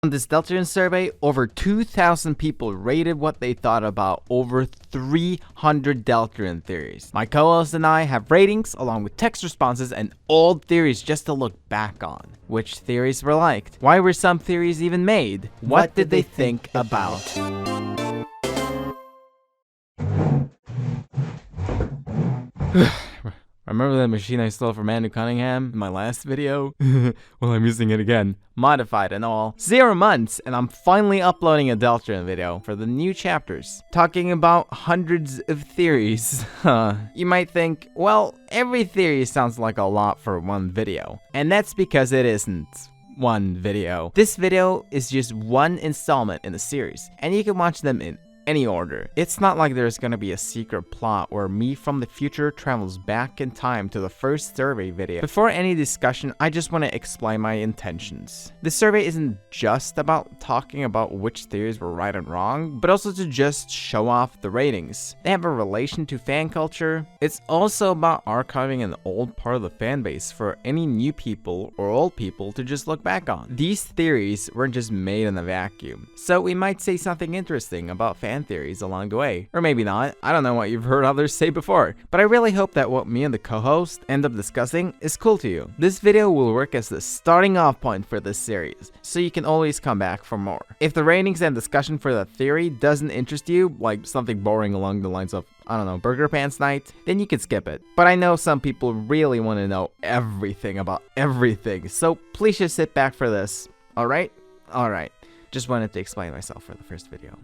On this Deltarune survey, over 2,000 people rated what they thought about over 300 Deltarune theories. My co-host and I have ratings along with text responses and old theories just to look back on. Which theories were liked? Why were some theories even made? What did they think about? Remember that machine I stole from Andrew Cunningham in my last video? Well, I'm using it again. Modified and all. 0 months, and I'm finally uploading a Deltarune video for the new chapters. Talking about hundreds of theories. You might think, well, every theory sounds like a lot for one video. And that's because it isn't one video. This video is just one installment in the series, and you can watch them in any order. It's not like there's gonna be a secret plot where me from the future travels back in time to the first survey video. Before any discussion, I just want to explain my intentions. This survey isn't just about talking about which theories were right and wrong, but also to just show off the ratings. They have a relation to fan culture. It's also about archiving an old part of the fan base for any new people or old people to just look back on. These theories weren't just made in a vacuum, so we might say something interesting about fan theories along the way. Or maybe not. I don't know what you've heard others say before, but I really hope that what me and the co-host end up discussing is cool to you. This video will work as the starting off point for this series, so you can always come back for more. If the ratings and discussion for that theory doesn't interest you, like something boring along the lines of, I don't know, Burger Pants Night, then you can skip it. But I know some people really want to know everything about everything, so please just sit back for this. Alright? Alright. Just wanted to explain myself for the first video.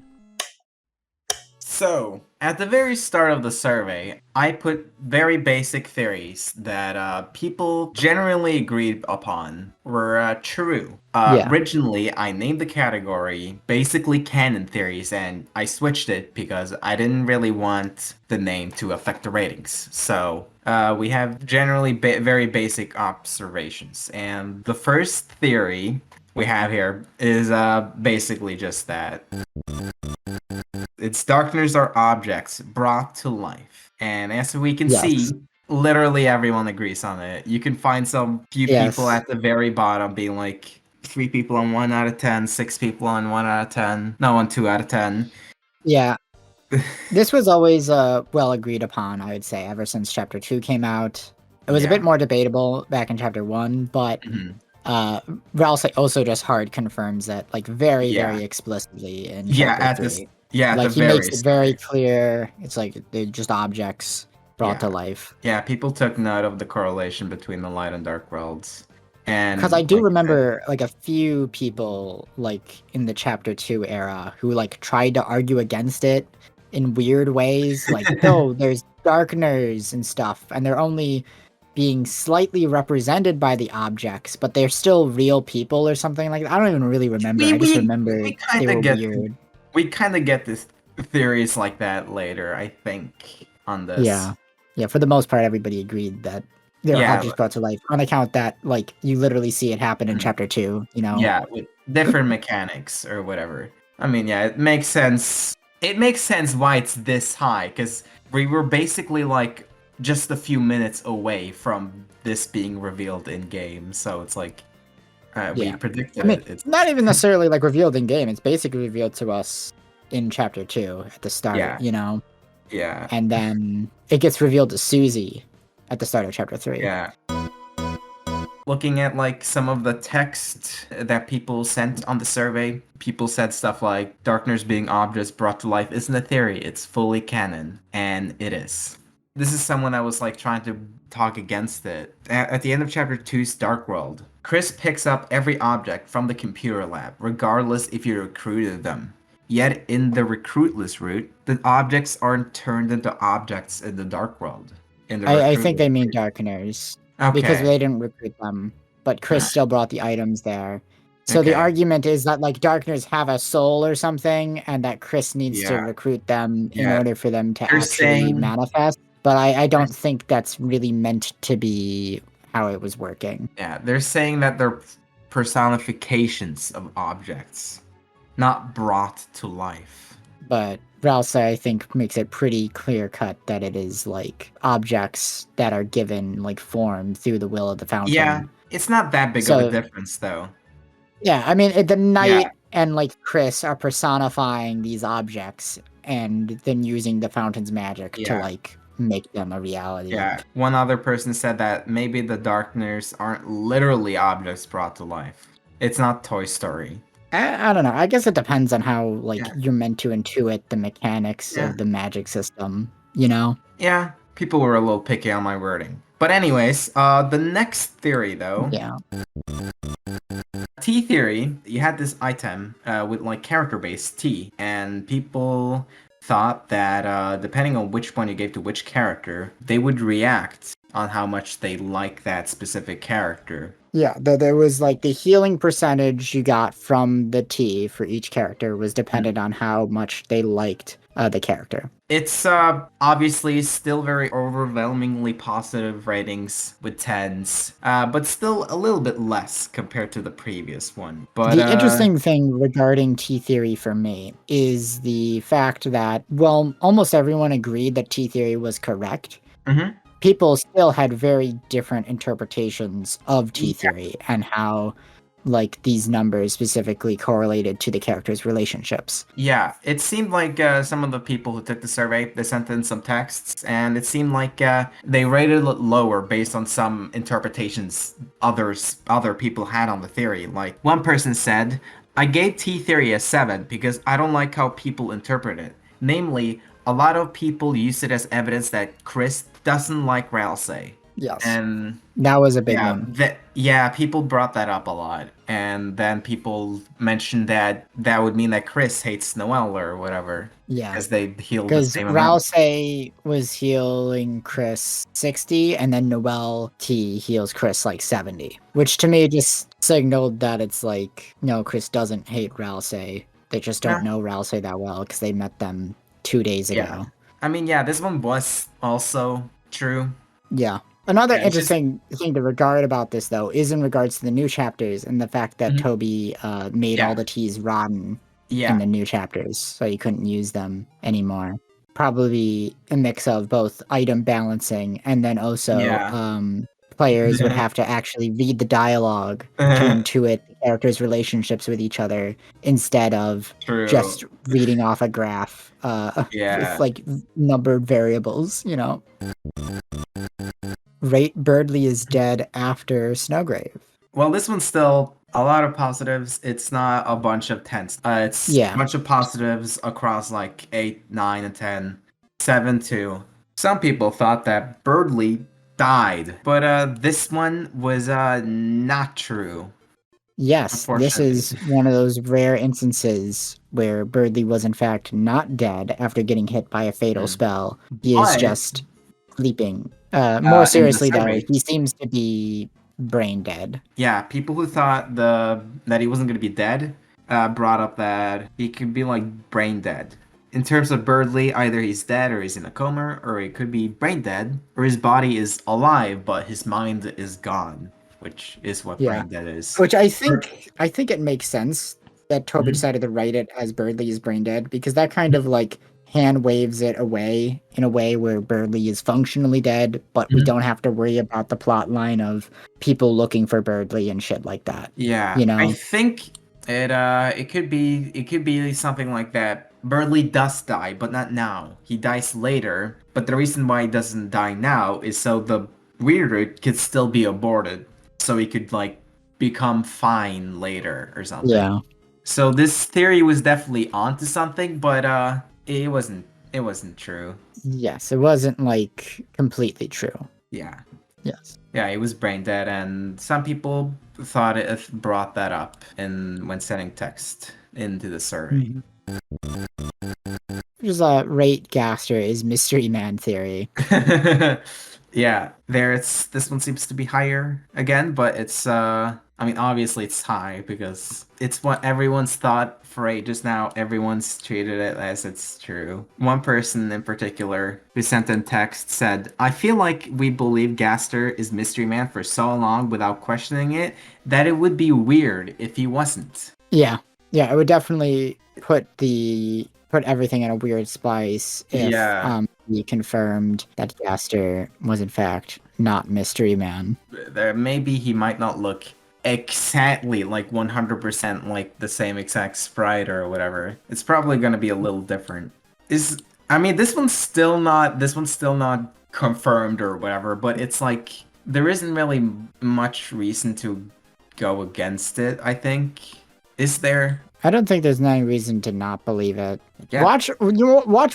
So, at the very start of the survey, I put very basic theories that people generally agreed upon were true. Originally, I named the category basically canon theories, and I switched it because I didn't really want the name to affect the ratings. So, we have generally very basic observations, and the first theory we have here is basically just that. Its darkeners are objects brought to life. And as we can see, literally everyone agrees on it. You can find some few people at the very bottom being like 3 people on 1 out of 10, 6 people on 1 out of 10, no, on 2 out of 10. Yeah. This was always well agreed upon, I would say, ever since Chapter 2 came out. It was a bit more debatable back in Chapter 1, but Ralsei also just hard confirms that, like, very explicitly in Chapter 3. Like, he makes it very clear. It's like they're just objects brought to life. Yeah, people took note of the correlation between the light and dark worlds. And because I do remember like a few people like in the Chapter 2 era who like tried to argue against it in weird ways. Like, no, there's darkeners and stuff, and they're only being slightly represented by the objects, but they're still real people or something like that. I don't even really remember. I just remember they were weird. We kind of get this theories like that later, I think, on this. Yeah, for the most part, everybody agreed that they're objects brought to life, on account that, like, you literally see it happen in Chapter 2, you know? Yeah, with different mechanics or whatever. I mean, yeah, it makes sense. It makes sense why it's this high, because we were basically, like, just a few minutes away from this being revealed in-game, so it's like, we predicted it. It's not even necessarily like revealed in game. It's basically revealed to us in Chapter 2 at the start, you know? Yeah. And then it gets revealed to Susie at the start of Chapter 3. Yeah. Looking at like some of the text that people sent on the survey, people said stuff like, Darkners being objects brought to life isn't a theory, it's fully canon. And it is. This is someone that was like trying to talk against it. At the end of Chapter 2's Dark World, Chris picks up every object from the computer lab, regardless if you recruited them. Yet in the recruitless route, the objects aren't turned into objects in the Dark World. I think they mean darkeners. Okay. Because they didn't recruit them, but Chris still brought the items there. So the argument is that like darkeners have a soul or something, and that Chris needs to recruit them in order for them to actually manifest. But I don't think that's really meant to be how it was working. Yeah, they're saying that they're personifications of objects, not brought to life. But Ralsei, I think, makes it pretty clear-cut that it is, like, objects that are given, like, form through the will of the fountain. Yeah, it's not that big of a difference, though. Yeah, I mean, the knight Yeah. and like Chris are personifying these objects and then using the fountain's magic to Yeah. like make them a reality. Yeah. One other person said that maybe the Darkners aren't literally objects brought to life. It's not Toy Story. I don't know. I guess it depends on how like Yeah. you're meant to intuit the mechanics Yeah. of the magic system, you know? Yeah, people were a little picky on my wording. But anyways, the next theory though, Yeah. T theory, you had this item with like character-based T, and people thought that depending on which one you gave to which character, they would react on how much they like that specific character. Yeah, there was like the healing percentage you got from the T for each character was dependent on how much they liked the character. It's obviously still very overwhelmingly positive ratings with 10s, but still a little bit less compared to the previous one. But the interesting thing regarding T theory for me is the fact that, well, almost everyone agreed that T theory was correct. Mhm. People still had very different interpretations of T theory and how like these numbers specifically correlated to the characters' relationships. Yeah, it seemed like some of the people who took the survey, they sent in some texts, and it seemed like they rated it lower based on some interpretations other people had on the theory. Like one person said, "I gave T theory a 7 because I don't like how people interpret it. Namely, a lot of people use it as evidence that Chris doesn't like Ralsei." Yes. And that was a big one. People brought that up a lot. And then people mentioned that would mean that Chris hates Noelle or whatever. Yeah. Because they healed the Because same amount. Ralsei was healing Chris 60, and then Noelle T heals Chris like 70. Which to me just signaled that it's like, no, Chris doesn't hate Ralsei. They just don't know Ralsei that well because they met them 2 days ago. Yeah. I mean, yeah, this one was also true. Yeah. Another interesting thing to regard about this, though, is in regards to the new chapters and the fact that Toby made all the T's rotten in the new chapters, so you couldn't use them anymore. Probably a mix of both item balancing and then also players would have to actually read the dialogue to intuit the characters' relationships with each other instead of just reading off a graph with like numbered variables, you know? Berdly is dead after Snowgrave. Well, this one's still a lot of positives. It's not a bunch of 10s. It's a bunch of positives across like 8, 9, and 10. 7 too. Some people thought that Berdly died, but this one was not true. Yes, this is one of those rare instances where Berdly was in fact not dead after getting hit by a fatal spell. He is just sleeping. More seriously, though, he seems to be brain dead. Yeah, people who thought that he wasn't going to be dead brought up that he could be like brain dead. In terms of Berdly, either he's dead or he's in a coma, or he could be brain dead, or his body is alive but his mind is gone, which is what brain dead is. Which I think it makes sense that Toby decided to write it as Berdly is brain dead, because that kind of like hand waves it away in a way where Berdly is functionally dead, but we don't have to worry about the plot line of people looking for Berdly and shit like that. Yeah, you know, I think it could be something like that. Berdly does die, but not now. He dies later, but the reason why he doesn't die now is so the reader could still be aborted, so he could like become fine later or something. Yeah. So this theory was definitely onto something, but it wasn't true. Yes, it wasn't like completely true. Yeah. Yes. Yeah, he was brain dead, and some people thought it brought that up when sending text into the survey. There's rate Gaster is Mystery Man theory. Yeah, this one seems to be higher again, but it's I mean, obviously it's high because it's what everyone's thought for ages now. Everyone's treated it as it's true. One person in particular who sent in text said, "I feel like we believe Gaster is Mystery Man for so long without questioning it that it would be weird if he wasn't." Yeah, it would definitely put everything in a weird spice if he confirmed that Gaster was in fact not Mystery Man. Maybe he might not look exactly like 100% like the same exact sprite or whatever. It's probably going to be a little different. I mean, this one's still not confirmed or whatever, but it's like there isn't really much reason to go against it, I think. Is there? I don't think there's any reason to not believe it. Yeah. Watch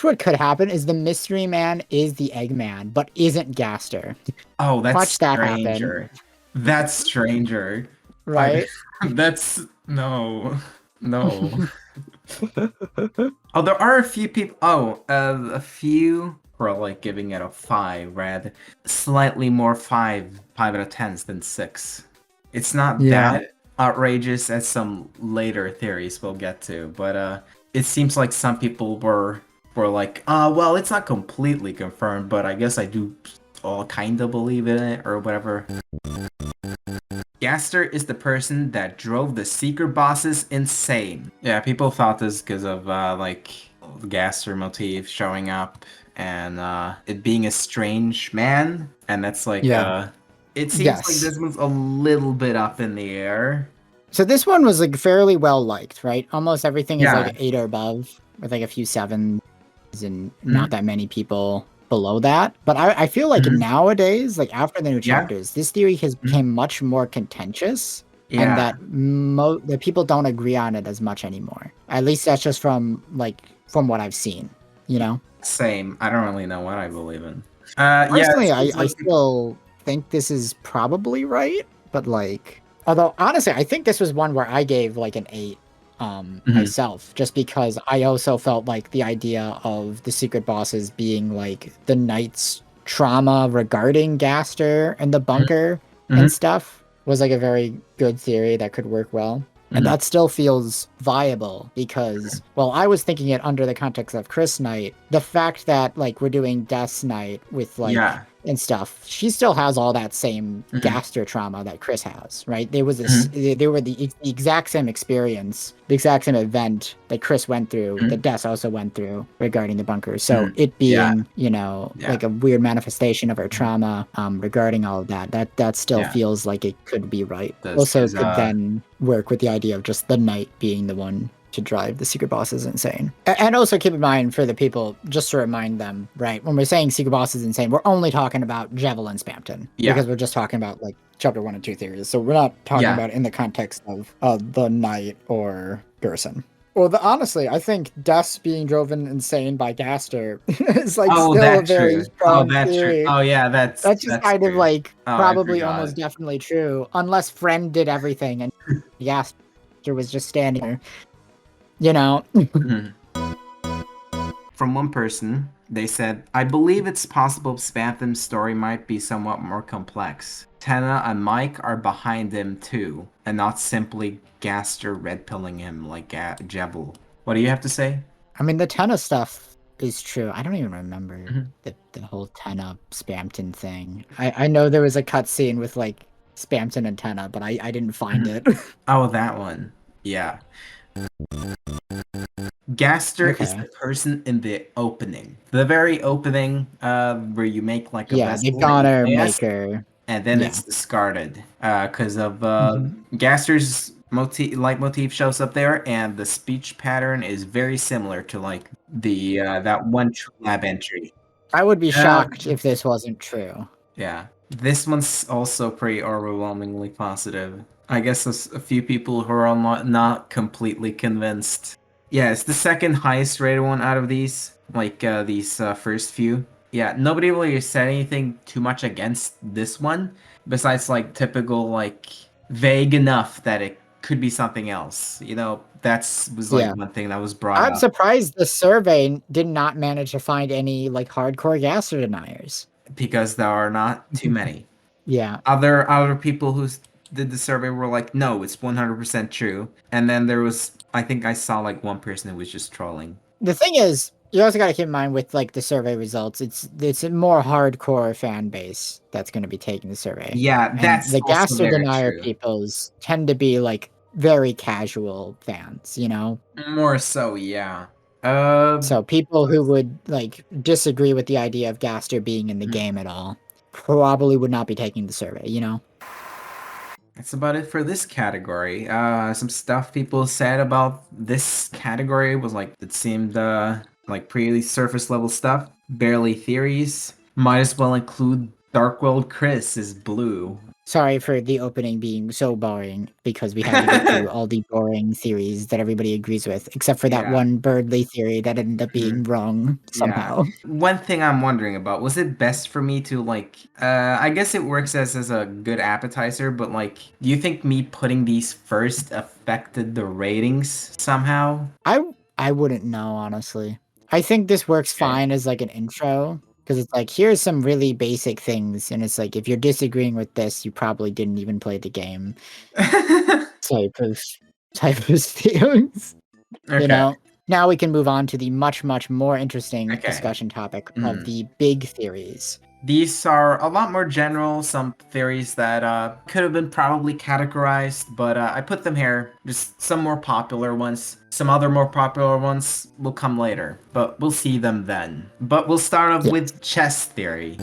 what could happen is the Mystery Man is the Eggman, but isn't Gaster. Oh, that's Watch that stranger. happen. That's stranger. Right? That's no. Oh, there are a few people. A few who are like giving it a 5, rather slightly more 5 out of 10s than 6. It's not that outrageous as some later theories we'll get to, but it seems like some people were like, well, it's not completely confirmed, but I guess I do all kind of believe in it or whatever. Gaster is the person that drove the secret bosses insane. Yeah, people thought this because of like the Gaster motif showing up and it being a strange man, and that's like it seems like this one's a little bit up in the air. So this one was like fairly well liked, right? Almost everything is like 8 or above, with like a few 7s and not that many people below that. But I feel like nowadays, like after the new chapters, this theory has become much more contentious, and that the people don't agree on it as much anymore. At least that's just from what I've seen, you know? Same. I don't really know what I believe in. Personally, I still think this is probably right, but like, although honestly, I think this was one where I gave like an 8 myself, just because I also felt like the idea of the secret bosses being like the knight's trauma regarding Gaster and the bunker and stuff was like a very good theory that could work well. And that still feels viable because, well, I was thinking it under the context of Chris Knight. The fact that, like, we're doing Death's Knight with, like, and stuff, she still has all that same Gaster trauma that Chris has, right? There was this, they were the exact same experience, the exact same event that Chris went through, that Death also went through regarding the bunker. So it being, you know, like a weird manifestation of her trauma regarding all of that still feels like it could be right. Also could then work with the idea of just the knight being the one to drive the secret boss is insane. And also keep in mind for the people, just to remind them, right, when we're saying secret boss is insane, we're only talking about Jevil and Spamton. Because we're just talking about like chapter 1 and 2 theories. So we're not talking about it in the context of the knight or Gerson. Well, honestly, I think Death's being driven insane by Gaster is like still a very strong theory. Oh yeah, that's just kind true. of like probably almost definitely true, unless Friend did everything and Gaster was just standing there. You know. From one person, they said, I believe it's possible Spamtham's story might be somewhat more complex. Tenna and Mike are behind him too, and not simply Gaster red-pilling him like Jebel. What do you have to say? I mean, the Tenna stuff is true. I don't even remember the whole Tenna Spamton thing. I know there was a cutscene with like Spamton and Tenna, but I didn't find it. Oh, that one. Yeah. Gaster is the person in the opening. The very opening, where you make like a vessel. The Goner maker. And then it's discarded. Because of Gaster's leitmotif shows up there, and the speech pattern is very similar to like the that one lab entry. I would be shocked if this wasn't true. Yeah. This one's also pretty overwhelmingly positive. I guess there's a few people who are not completely convinced. Yeah, it's the second highest rated one out of these, like these first few. Yeah, nobody really said anything too much against this one, besides like typical like vague enough that it could be something else. You know, was one thing that was brought up. I'm surprised the survey did not manage to find any like hardcore Gaster deniers. Because there are not too many. Yeah. Other people who did the survey were like, no, it's 100% true. And then there was, I think I saw like one person who was just trolling. The thing is, you also got to keep in mind with like the survey results, it's a more hardcore fan base that's going to be taking the survey. Yeah, that's the also Gaster very denier true. Peoples tend to be like very casual fans, you know? More so, yeah. So people who would like disagree with the idea of Gaster being in the game at all probably would not be taking the survey, you know? that's about it for this category. Some stuff people said about this category was like, it seemed like pretty surface level stuff. Barely theories. Might as well include Dark World Chris is blue. Sorry for the opening being so boring, because we had to get through all the boring theories that everybody agrees with, except for that one Berdly theory that ended up being wrong somehow. Yeah. One thing I'm wondering about, was it best for me to like, I guess it works as a good appetizer, but like, do you think me putting these first affected the ratings somehow? I wouldn't know, honestly. I think this works fine as like an intro, because it's like, here's some really basic things, and it's like, if you're disagreeing with this, you probably didn't even play the game. type of things. Okay. You know? Now we can move on to the much, much more interesting Okay. discussion topic of the big theories. These are a lot more general, some theories that could have been probably categorized, but I put them here. Just some more popular ones. Some other more popular ones will come later, but we'll see them then. But we'll start off with chess theory.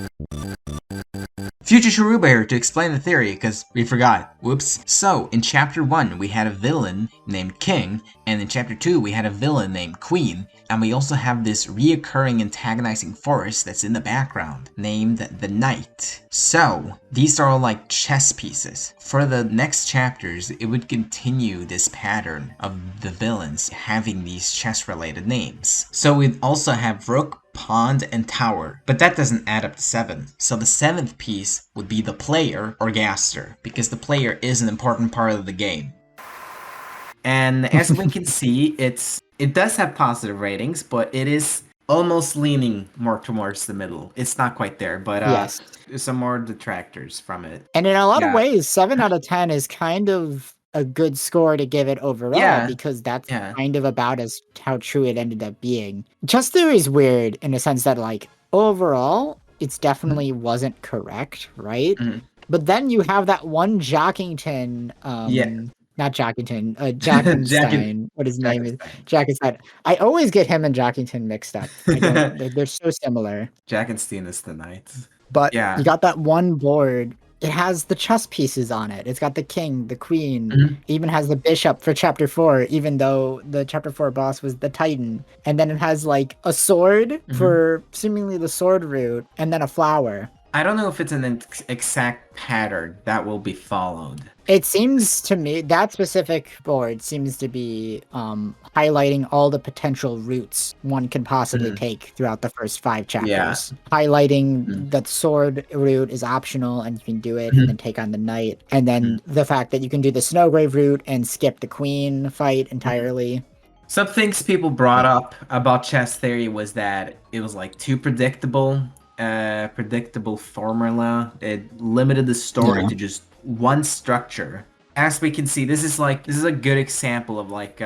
Future Shiruba here to explain the theory, because we forgot. Whoops. So, in Chapter 1, we had a villain named King, and in Chapter 2, we had a villain named Queen, and we also have this reoccurring antagonizing force that's in the background, named the Knight. So, these are all like chess pieces. For the next chapters, it would continue this pattern of the villains having these chess-related names. So we'd also have Rook, Pawn, and Tower, but that doesn't add up to 7. So the 7th piece would be the player or Gaster, because the player is an important part of the game. And as we can see, it does have positive ratings, but it is almost leaning more towards the middle. It's not quite there, but Yes. there's some more detractors from it. And in a lot of ways, 7 out of 10 is kind of a good score to give it overall, because that's kind of about how true it ended up being. Chess theory is weird in a sense that, like, overall, it's definitely wasn't correct, right? But then you have that one Jockington, not Jockington, Jackenstein, what his name is, Jackenstein. I always get him and Jockington mixed up. They're so similar. Jackenstein is the knight. But you got that one board. It has the chess pieces on it. It's got the king, the queen. It even has the bishop for chapter 4, even though the chapter 4 boss was the Titan. And then it has like a sword for seemingly the sword root, and then a flower. I don't know if it's an exact pattern that will be followed. It seems to me, that specific board seems to be highlighting all the potential routes one can possibly take throughout the first 5 chapters. Highlighting that sword route is optional and you can do it and then take on the knight. And then the fact that you can do the Snowgrave route and skip the queen fight entirely. Some things people brought up about chess theory was that it was like too predictable formula. It limited the story to just one structure. As we can see, this is a good example of like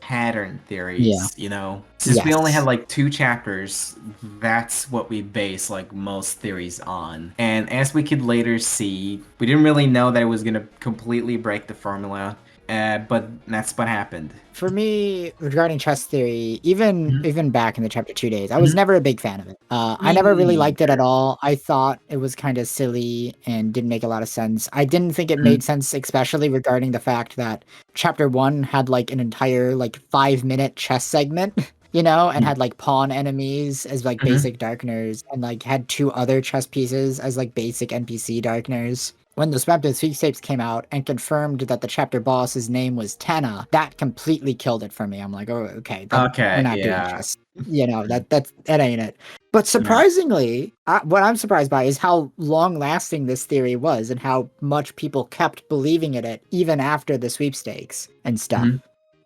pattern theories, you know? Since we only had like 2 chapters, that's what we base like most theories on. And as we could later see, we didn't really know that it was gonna completely break the formula. But that's what happened. For me, regarding chess theory, even back in the chapter 2 days, I was never a big fan of it. I never really liked it at all. I thought it was kind of silly and didn't make a lot of sense. I didn't think it made sense, especially regarding the fact that chapter 1 had like an entire like 5-minute chess segment, you know, and had like pawn enemies as like basic darkeners, and like had 2 other chess pieces as like basic NPC darkeners. When the Swept Sweepstakes came out and confirmed that the chapter boss's name was Tana, that completely killed it for me. I'm like, oh, okay, we're not doing this. You know, that ain't it. But surprisingly, what I'm surprised by is how long-lasting this theory was and how much people kept believing in it even after the sweepstakes and stuff.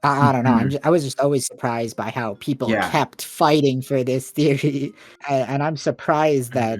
I don't know. I was just always surprised by how people kept fighting for this theory, and I'm surprised that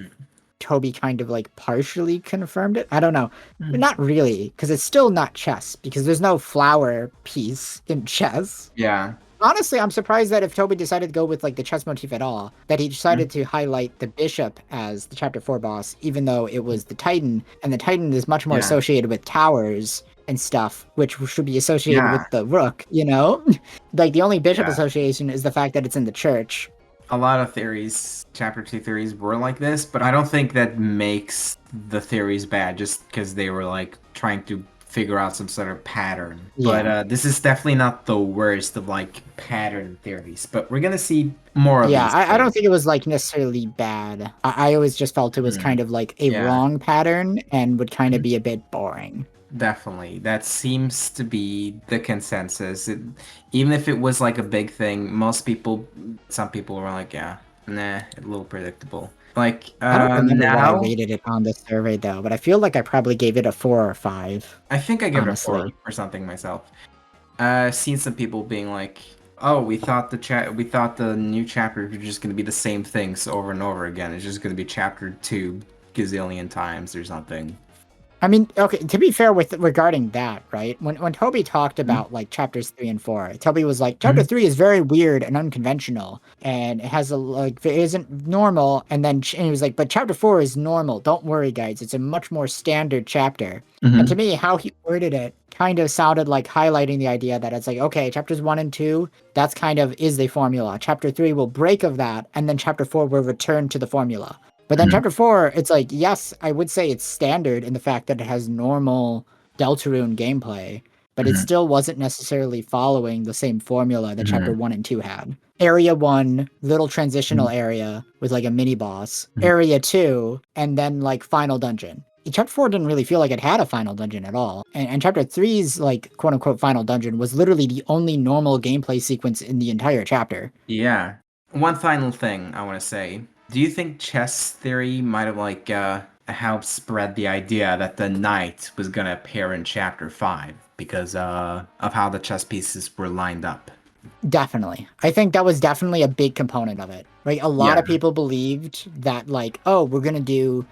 Toby kind of like partially confirmed it. I don't know. But not really, because it's still not chess, because there's no flower piece in chess. Yeah. Honestly, I'm surprised that if Toby decided to go with like the chess motif at all, that he decided to highlight the bishop as the chapter 4 boss, even though it was the Titan, and the Titan is much more associated with towers and stuff, which should be associated with the rook, you know? Like the only bishop association is the fact that it's in the church. A lot of theories, chapter 2 theories, were like this, but I don't think that makes the theories bad just because they were like trying to figure out some sort of pattern. Yeah. But this is definitely not the worst of like pattern theories. But we're gonna see more of Yeah, these. I don't think it was like necessarily bad. I always just felt it was kind of like a wrong pattern and would kind of be a bit boring. Definitely. That seems to be the consensus. Even if it was like a big thing, some people were like, yeah, nah, a little predictable. Like, I don't remember what I now, rated it on the survey though, but I feel like I probably gave it a 4 or 5. I think I give it a 4 honestly. or something myself. I've seen some people being like, oh, we thought the new chapters were just going to be the same things over and over again. It's just going to be chapter 2 gazillion times or something. I mean, okay, to be fair regarding that, right? When Toby talked about like chapters 3 and 4, Toby was like, chapter 3 is very weird and unconventional, and it has it isn't normal. And he was like, but chapter 4 is normal. Don't worry, guys. It's a much more standard chapter. And to me, how he worded it kind of sounded like highlighting the idea that it's like, okay, chapters 1 and 2, that's kind of is the formula. Chapter 3 will break of that, and then chapter 4 will return to the formula. But then chapter 4, it's like, yes, I would say it's standard in the fact that it has normal Deltarune gameplay, but it still wasn't necessarily following the same formula that chapter 1 and 2 had. Area 1, little transitional area with like a mini boss. Area 2, and then like final dungeon. Chapter 4 didn't really feel like it had a final dungeon at all. And chapter 3's like quote unquote final dungeon was literally the only normal gameplay sequence in the entire chapter. Yeah. One final thing I want to say. Do you think chess theory might have like helped spread the idea that the knight was gonna appear in chapter 5 because of how the chess pieces were lined up? Definitely. I think that was definitely a big component of it. Right? A lot of people believed that like, oh, we're gonna do,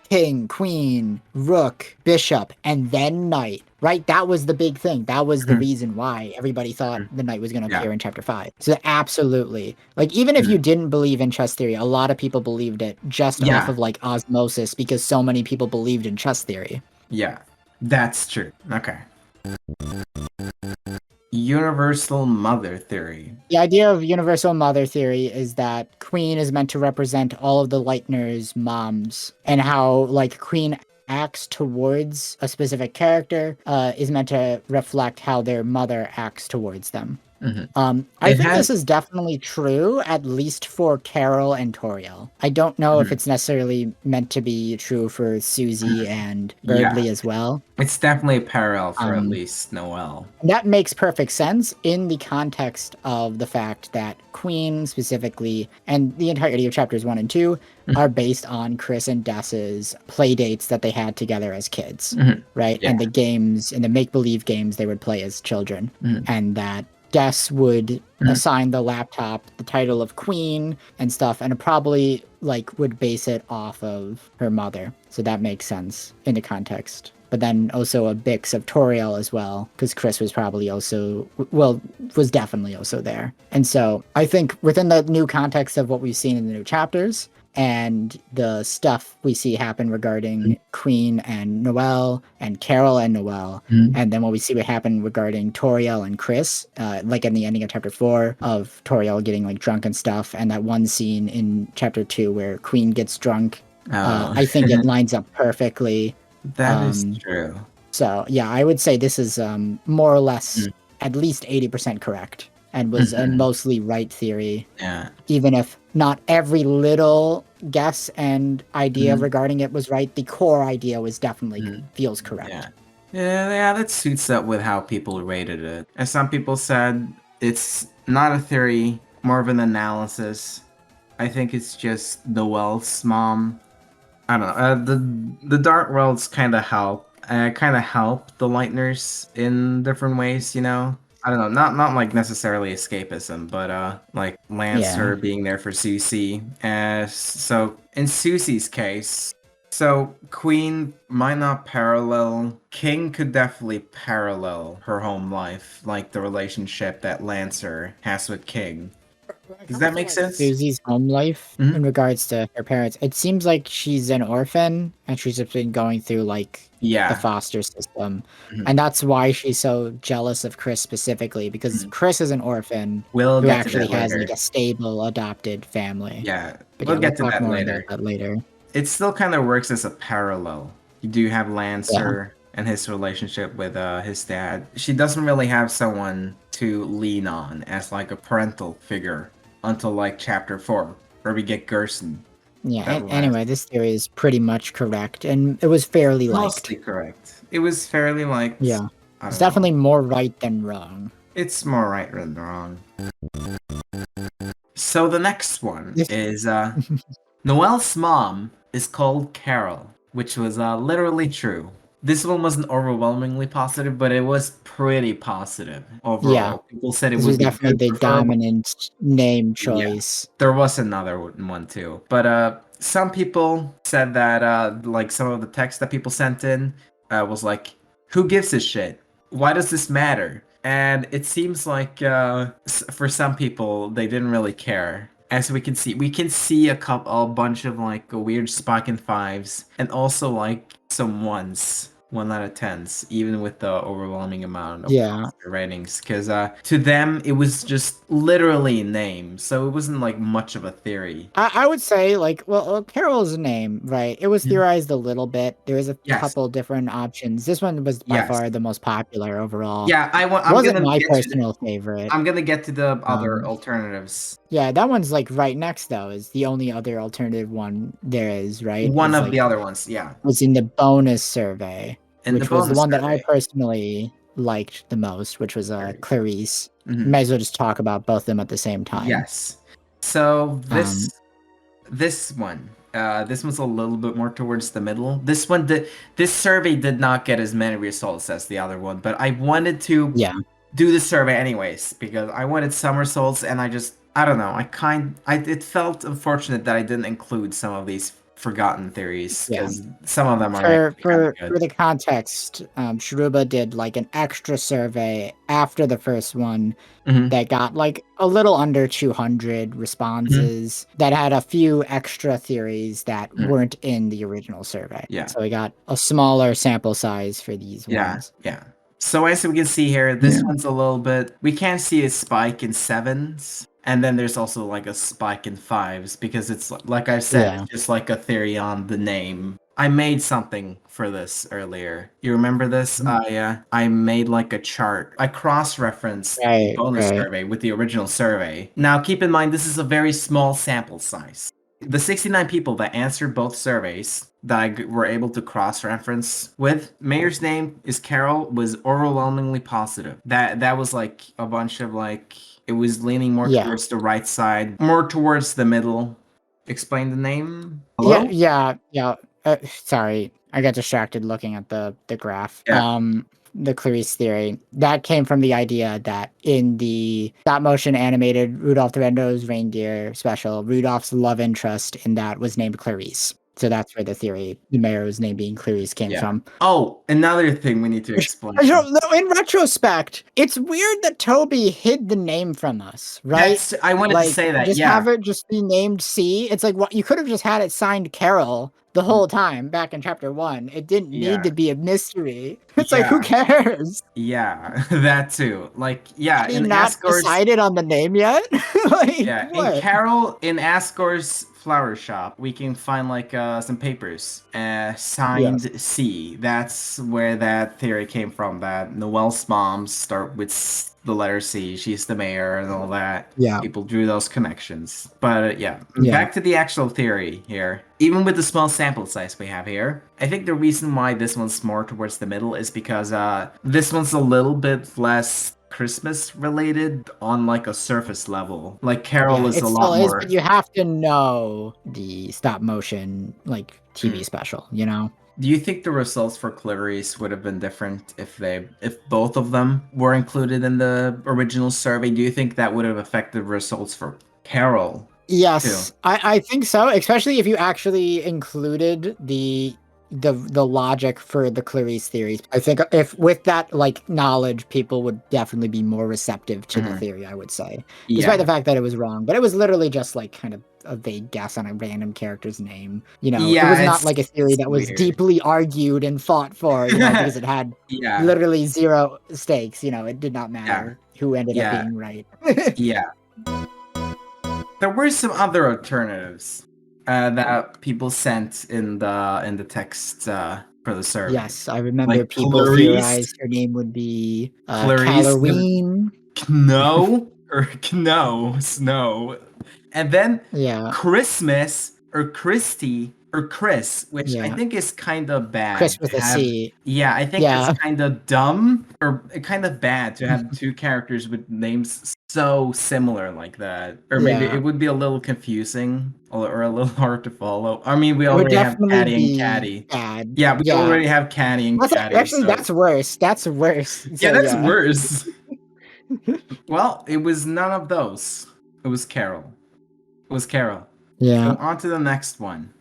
king, queen, rook, bishop, and then knight. Right? That was the big thing. That was the reason why everybody thought the knight was going to appear in chapter 5. So absolutely. Like, even if you didn't believe in chess theory, a lot of people believed it just off of like osmosis because so many people believed in chess theory. Yeah, that's true. Okay. Universal Mother Theory. The idea of Universal Mother Theory is that Queen is meant to represent all of the Lightners' moms, and how like Queen acts towards a specific character is meant to reflect how their mother acts towards them. I think this is definitely true, at least for Carol and Toriel. I don't know if it's necessarily meant to be true for Susie and Berdly as well. It's definitely a parallel for at least Noelle. That makes perfect sense in the context of the fact that Queen specifically, and the entirety of chapters 1 and 2, are based on Chris and Des's play dates that they had together as kids, right? And the games, and the make-believe games they would play as children. And that Des would assign the laptop the title of Queen and stuff, and it probably like would base it off of her mother. So that makes sense in the context. But then also a Bix of Toriel as well, because Chris was probably also, was definitely also there. And so I think within the new context of what we've seen in the new chapters, and the stuff we see happen regarding Queen and Noelle, and Carol and Noelle, and then what we see what happened regarding Toriel and Chris, like in the ending of chapter 4 of Toriel getting like drunk and stuff, and that one scene in chapter 2 where Queen gets drunk. I think it lines up perfectly. That is true. So yeah, I would say this is more or less at least 80% correct, and was a mostly right theory. Yeah. Even if not every little guess and idea regarding it was right, the core idea was definitely feels correct. Yeah, that suits up with how people rated it. As some people said, it's not a theory, more of an analysis. I think it's just Noelle's mom. I don't know. The Dark Worlds kind of help the Lightners in different ways, I don't know, not like necessarily escapism, but like Lancer being there for Susie. So in Susie's case, so Queen might not parallel. King could definitely parallel her home life, like the relationship that Lancer has with King. Does that make sense? Susie's home life in regards to her parents. It seems like she's an orphan and she's just been going through like the foster system. And that's why she's so jealous of Chris specifically, because Chris is an orphin who actually has like a stable adopted family. Yeah, But we'll get to talk that more later. about that later. It still kind of works as a parallel. You do have Lancer and his relationship with his dad. She doesn't really have someone to lean on as like a parental figure until like chapter 4, where we get Gerson. Yeah, anyway, this theory is pretty much correct, and it was fairly liked. Mostly correct. It was fairly liked. Yeah. It's definitely more right than wrong. It's more right than wrong. So the next one is Noelle's mom is called Carol, which was literally true. This one wasn't overwhelmingly positive, but it was pretty positive overall. Yeah. People said it was definitely the dominant name choice. Yeah. There was another one too, but some people said that like some of the text that people sent in was like, "Who gives a shit? Why does this matter?" And it seems like for some people they didn't really care. As we can see a bunch of like weird spike in 5s, and also like some 1s, 1 out of 10s, even with the overwhelming amount of ratings. Because to them it was just literally a name, so it wasn't like much of a theory. I would say like, well, Carol's a name, right? It was theorized a little bit. There was a couple different options. This one was by far the most popular overall. Yeah, it wasn't my personal favorite. I'm gonna get to the other alternatives. Yeah, that one's like right next though. Is the only other alternative one there is, right? One it's of like, the other ones, yeah. Was in the bonus survey, which was the one that I personally liked the most, which was Clarice. Might as well just talk about both of them at the same time. Yes. So this one. This one's a little bit more towards the middle. This survey did not get as many results as the other one, but I wanted to do the survey anyways because I wanted some results, and I don't know. It felt unfortunate that I didn't include some of these forgotten theories because some of them are for the context. Shiruba did like an extra survey after the first one that got like a little under 200 responses that had a few extra theories that weren't in the original survey. Yeah, so we got a smaller sample size for these ones. Yeah. So as we can see here, this one's a little bit. We can't see a spike in 7s. And then there's also like a spike in 5s because it's like I said, it's just like a theory on the name. I made something for this earlier. You remember this? I made like a chart. I cross-referenced the bonus survey with the original survey. Now keep in mind this is a very small sample size. The 69 people that answered both surveys that I were able to cross-reference with, Mayor's name is Carol, was overwhelmingly positive. That was like a bunch of like. It was leaning more towards the right side, more towards the middle. Explain the name? Hello? Yeah. Sorry, I got distracted looking at the graph. The Clarice theory. That came from the idea that in the stop-motion animated Rudolph the Red-Nosed Reindeer special, Rudolph's love interest in that was named Clarice. So that's where the theory, the mayor's name being Clarice, came from. Oh, another thing we need to explain. In retrospect, it's weird that Toby hid the name from us, right? I wanted to say that, just have it just be named C. It's like, what you could have just had it signed Carol the whole time back in chapter 1. It didn't need to be a mystery. It's like, who cares? Yeah, that too. Like, Did he not decided on the name yet? Like, in Asgore's flower shop, we can find like some papers signed C. That's where that theory came from, that Noelle's moms start with the letter C. She's the mayor and all that. People drew those connections. But back to the actual theory here. Even with the small sample size we have here, I think the reason why this one's more towards the middle is because this one's a little bit less Christmas related on like a surface level. Like Carol is a lot more. But you have to know the stop motion like TV special, you know? Do you think the results for Clarice would have been different if both of them were included in the original survey? Do you think that would have affected results for Carol? Yes, I think so, especially if you actually included the logic for the Clarice theories. I think if with that like knowledge, people would definitely be more receptive to the theory, I would say. Despite the fact that it was wrong. But it was literally just like kind of a vague guess on a random character's name. You know, it was not like a theory that was deeply argued and fought for, you know, because it had literally zero stakes. You know, it did not matter who ended up being right. There were some other alternatives that people sent in the text for the survey. Yes, I remember Like people Clarice, theorized her name would be Clarice, Halloween. Snow. And then Yeah, Christmas or Christy or Chris, which I yeah. think is kind of bad Chris to with a have. C. Yeah, I think it's Yeah. kind of dumb or kind of bad to have two characters with names so similar like that. Or maybe Yeah. it would be a little confusing or a little hard to follow. I mean, we It would already have definitely Caddy and be Caddy. bad. Yeah, we Yeah. already have Caddy and Caddy. Actually, So... that's worse. That's worse. yeah, So, that's worse. Well, it was none of those. It was Carol. Yeah. So on to the next one.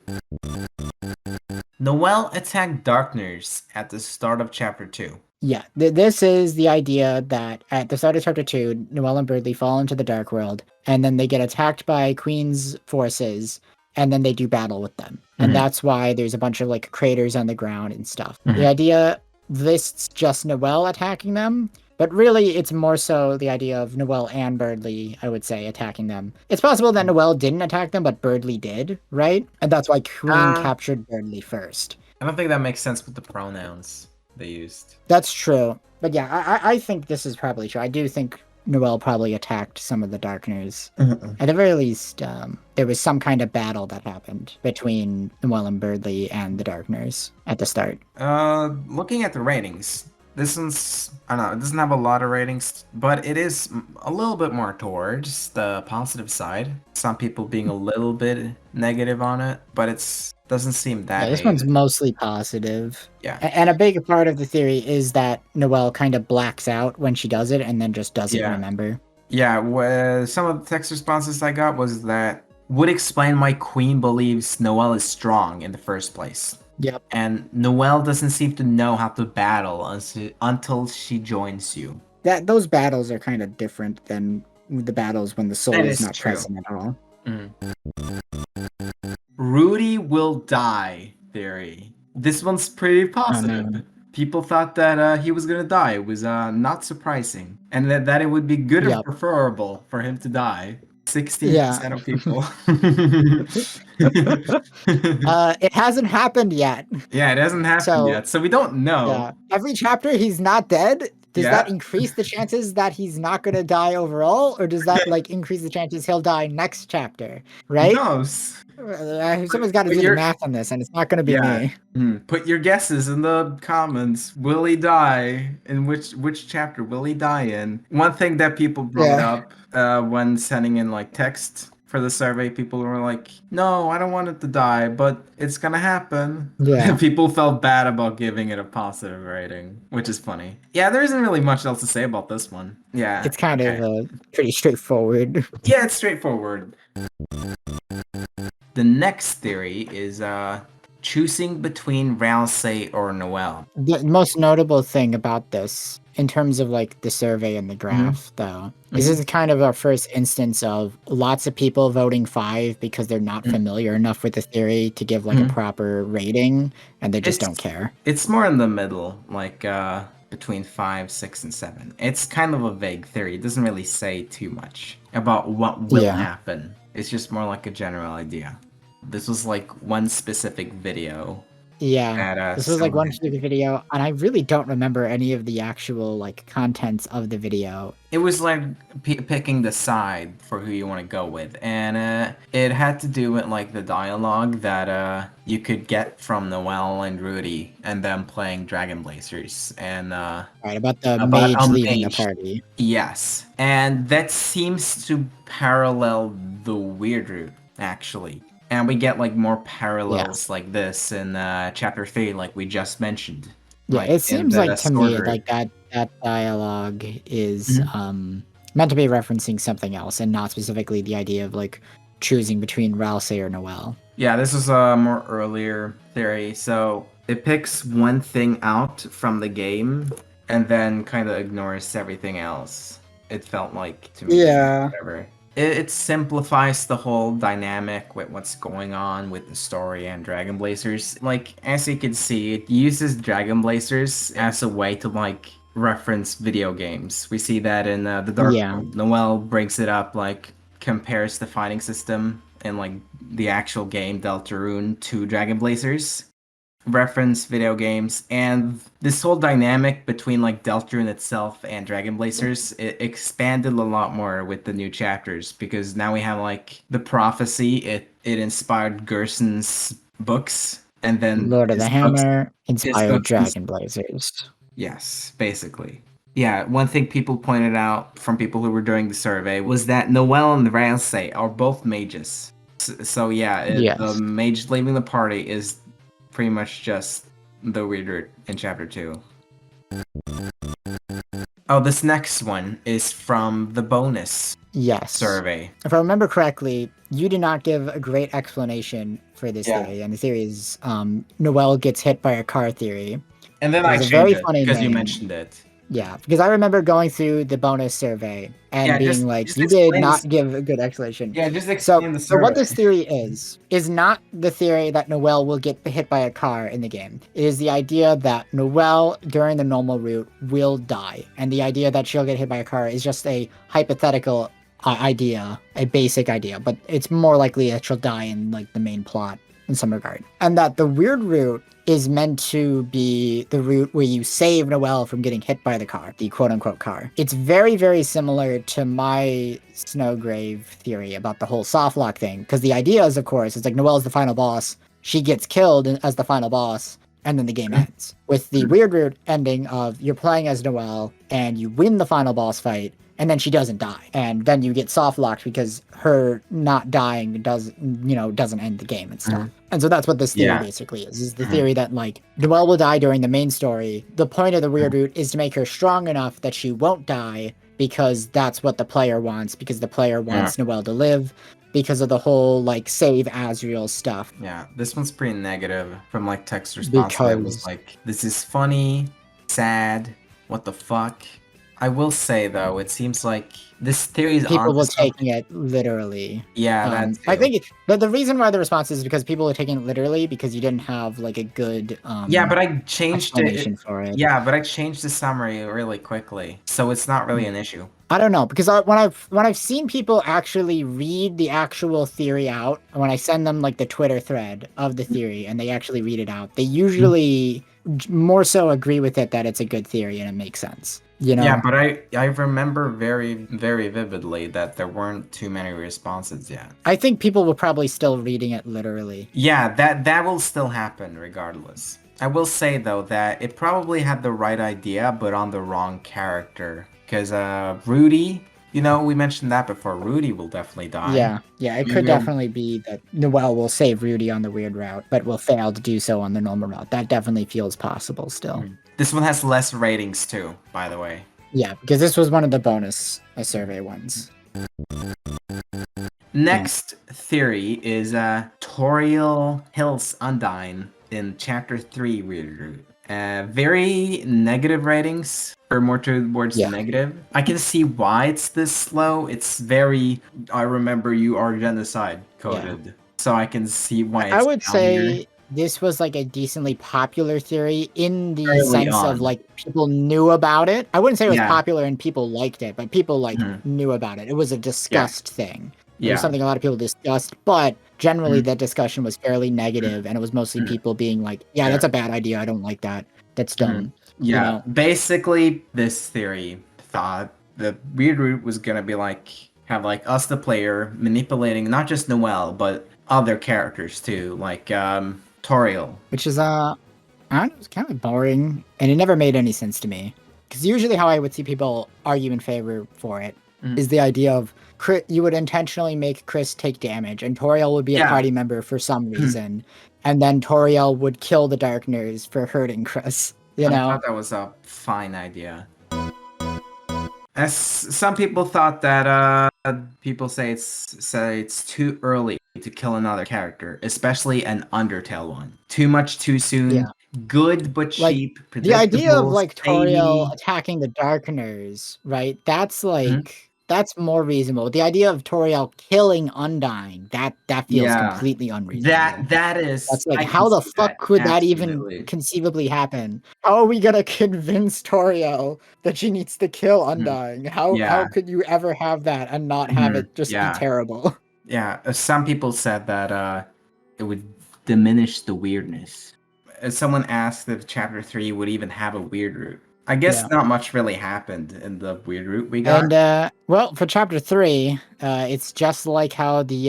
Noelle attacked Darkners at the start of chapter 2. Yeah. This is the idea that at the start of chapter 2, Noelle and Berdly fall into the Dark World, and then they get attacked by Queen's forces, and then they do battle with them. And that's why there's a bunch of like craters on the ground and stuff. The idea lists just Noelle attacking them, but really it's more so the idea of Noelle and Berdly, I would say, attacking them. It's possible that Noelle didn't attack them, but Berdly did, right? And that's why Queen captured Berdly first. I don't think that makes sense with the pronouns they used. That's true. But yeah, I think this is probably true. I do think Noelle probably attacked some of the Darkners. At the very least, there was some kind of battle that happened between Noelle and Berdly and the Darkners at the start. Looking at the ratings, this one's, I don't know, it doesn't have a lot of ratings, but it is a little bit more towards the positive side. Some people being a little bit negative on it, but it's doesn't seem that Yeah, this hated. one's mostly positive. Yeah. And a big part of the theory is that Noelle kind of blacks out when she does it and then just doesn't remember. Yeah, some of the text responses I got was that would explain why Queen believes Noelle is strong in the first place. Yep. And Noelle doesn't seem to know how to battle until she joins you. Those battles are kind of different than the battles when the soul is not true. present at all. Rudy will die theory. This one's pretty positive. no. People thought that he was gonna die. It was not surprising, and that it would be good or preferable for him to die. 60% of people. It hasn't happened yet. Yeah, it hasn't happened yet, so we don't know. Yeah. Every chapter he's not dead. Does that increase the chances that he's not gonna die overall, or does that like increase the chances he'll die next chapter? Right? Who knows? Someone's got to do the math on this, and it's not gonna be me. Put your guesses in the comments. Will he die? In which chapter will he die in? One thing that people brought up when sending in like text for the survey, people were like, no, I don't want it to die, but it's gonna happen. Yeah. People felt bad about giving it a positive rating, which is funny. Yeah, there isn't really much else to say about this one. Yeah. It's kind of pretty straightforward. Yeah, it's straightforward. The next theory is choosing between Ralsei or Noelle. The most notable thing about this, in terms of like the survey and the graph, though, this is kind of our first instance of lots of people voting 5 because they're not familiar enough with the theory to give like a proper rating, and they just don't care. It's more in the middle, like between 5, 6, and 7. It's kind of a vague theory. It doesn't really say too much about what will happen. It's just more like a general idea. This was like one specific video. Yeah, this was like one specific video, and I really don't remember any of the actual like contents of the video. It was like picking the side for who you want to go with, and it had to do with like the dialogue that you could get from Noelle and Rudy, and them playing Dragon Blazers, and right, about the mage leaving the party. Yes, and that seems to parallel the Weird Root actually. And we get like more parallels like this in chapter 3, like we just mentioned. Yeah, like, it seems like to me like that dialogue is meant to be referencing something else, and not specifically the idea of like choosing between Ralsei or Noelle. Yeah, this is a more earlier theory. So it picks one thing out from the game and then kind of ignores everything else. It felt like to me. Yeah. Whatever. It simplifies the whole dynamic with what's going on with the story and Dragon Blazers. Like, as you can see, it uses Dragon Blazers as a way to, like, reference video games. We see that in the Dark World. Noelle brings it up, like, compares the fighting system in, like, the actual game Deltarune to Dragon Blazers. reference video games, and this whole dynamic between like Deltarune itself and Dragon Blazers, it expanded a lot more with the new chapters, because now we have like the prophecy. It inspired Gerson's books, and then Lord of the Hammer his inspired books. Dragon Blazers. Yes, basically. Yeah, one thing people pointed out from people who were doing the survey was that Noelle and Ralsei are both mages. So yeah, Yes. the mage leaving the party is pretty much just the weird root in chapter 2. Oh, this next one is from the bonus Yes. survey. If I remember correctly, you did not give a great explanation for this Yeah. theory, and the theory is Noelle gets hit by a car theory. And then It I was a changed very it funny because you name. mentioned it. Yeah, because I remember going through the bonus survey and Yeah, being just- like, just you did explain not this- give a good explanation. Yeah, just So, explain the so survey. what this theory is not the theory that Noelle will get hit by a car in the game. It is the idea that Noelle, during the normal route, will die. And the idea that she'll get hit by a car is just a hypothetical idea, a basic idea. But it's more likely that she'll die in like the main plot in some regard. And that the weird route is meant to be the route where you save Noelle from getting hit by the car, the quote-unquote car. It's very, very similar to my Snowgrave theory about the whole softlock thing, because the idea is, of course, it's like Noelle's the final boss, she gets killed as the final boss, and then the game ends. With the weird route ending of you're playing as Noelle, and you win the final boss fight, and then she doesn't die. And then you get soft locked because her not dying doesn't end the game and stuff. And so that's what this theory basically is the theory that like Noelle will die during the main story. The point of the weird route is to make her strong enough that she won't die, because that's what the player wants, because the player wants Noelle to live, because of the whole like save Azrael stuff. Yeah, this one's pretty negative from like text response. It was like, this is funny, sad, what the fuck. I will say though, it seems like this theory is people on were taking it literally. Yeah, I think the reason why the response is because people were taking it literally because you didn't have like a good but I changed explanation for it. Yeah, but I changed the summary really quickly, so it's not really an issue. I don't know, because when I've seen people actually read the actual theory out, when I send them like the Twitter thread of the theory and they actually read it out, they usually more so agree with it that it's a good theory and it makes sense. You know? Yeah, but I remember very, very vividly that there weren't too many responses yet. I think people were probably still reading it literally. Yeah, that will still happen regardless. I will say though that it probably had the right idea, but on the wrong character. Because Rudy, we mentioned that before. Rudy will definitely die. Yeah, it could definitely be that Noelle will save Rudy on the weird route, but will fail to do so on the normal route. That definitely feels possible still. This one has less ratings too, by the way. Yeah, because this was one of the bonus survey ones. Next theory is Toriel Hills Undyne in Chapter 3 Weird Route. Very negative ratings, or more towards negative. I can see why it's this slow. It's very, I remember you are genocide coded. So I can see why it's I would say here. This was like a decently popular theory in the sense of like people knew about it. I wouldn't say it was popular and people liked it, but people like knew about it. It was a discussed thing. It was something a lot of people discussed, but generally that discussion was fairly negative, and it was mostly people being like, yeah, that's a bad idea. I don't like that. That's dumb. Yeah, basically this theory thought the weird route was going to be like, have like us the player manipulating not just Noelle, but other characters too, like Toriel. Which is, I don't know, it's kind of boring, and it never made any sense to me. Because usually how I would see people argue in favor for it is the idea of you would intentionally make Chris take damage, and Toriel would be a party member for some reason, and then Toriel would kill the Darkners for hurting Chris. I thought that was a fine idea. As some people thought that people say it's too early to kill another character, especially an Undertale one. Too much too soon. Yeah. Good but cheap. Like, the idea of like Toriel attacking the Darkeners, right? That's like that's more reasonable. The idea of Toriel killing Undyne, that feels completely unreasonable. That's like, how the fuck could that even conceivably happen? How are we gonna convince Toriel that she needs to kill Undyne? How could you ever have that and not have it just be terrible? Yeah, some people said that it would diminish the weirdness. someone asked if Chapter 3 would even have a weird route. I guess not much really happened in the weird route we got. And well, for Chapter 3, it's just like how the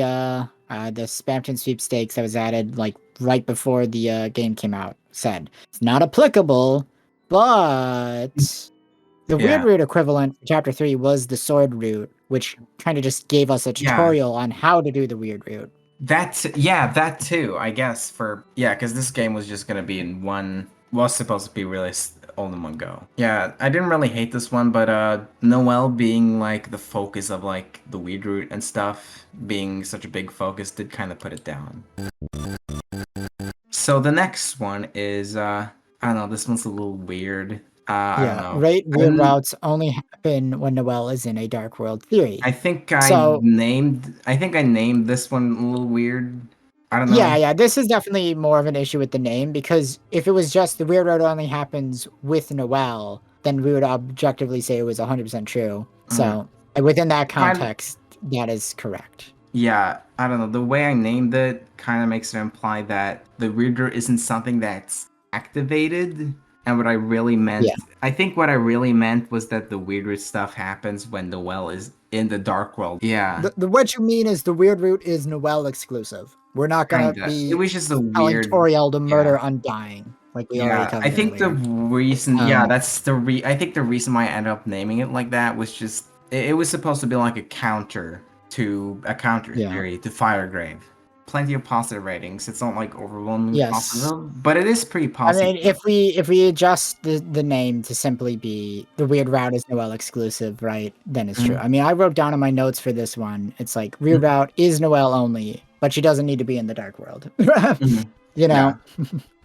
Spamton sweepstakes that was added like right before the game came out said. It's not applicable, but the weird route equivalent for Chapter 3 was the sword route, which kind of just gave us a tutorial on how to do the weird route. That too, I guess, because this game was just gonna be was supposed to be released all in one go. Yeah, I didn't really hate this one, but Noelle being like the focus of like the weird route and stuff, being such a big focus, did kind of put it down. So the next one is, I don't know, this one's a little weird. I don't know. Weird routes only happen when Noelle is in a Dark World theory. I think I named this one a little weird. I don't know. Yeah, this is definitely more of an issue with the name, because if it was just the weird route only happens with Noelle, then we would objectively say it was 100% true. So within that context, that is correct. Yeah, I don't know. The way I named it kind of makes it imply that the weird route isn't something that's activated. And what I really meant, I think what I really meant was that the weird route stuff happens when Noelle is in the Dark World. Yeah. What you mean is the weird route is Noelle exclusive. We're not gonna be it was just a telling Toriel to murder Undying. Like we already covered. I think earlier. the reason that's I think the reason why I ended up naming it like that was just it was supposed to be like a counter theory to Firegrave. Plenty of positive ratings. It's not like overwhelmingly positive, but it is pretty positive. I mean, if we adjust the name to simply be the weird route is Noelle exclusive, right? Then it's true. I mean, I wrote down in my notes for this one. It's like weird route is Noelle only, but she doesn't need to be in the Dark World. You know,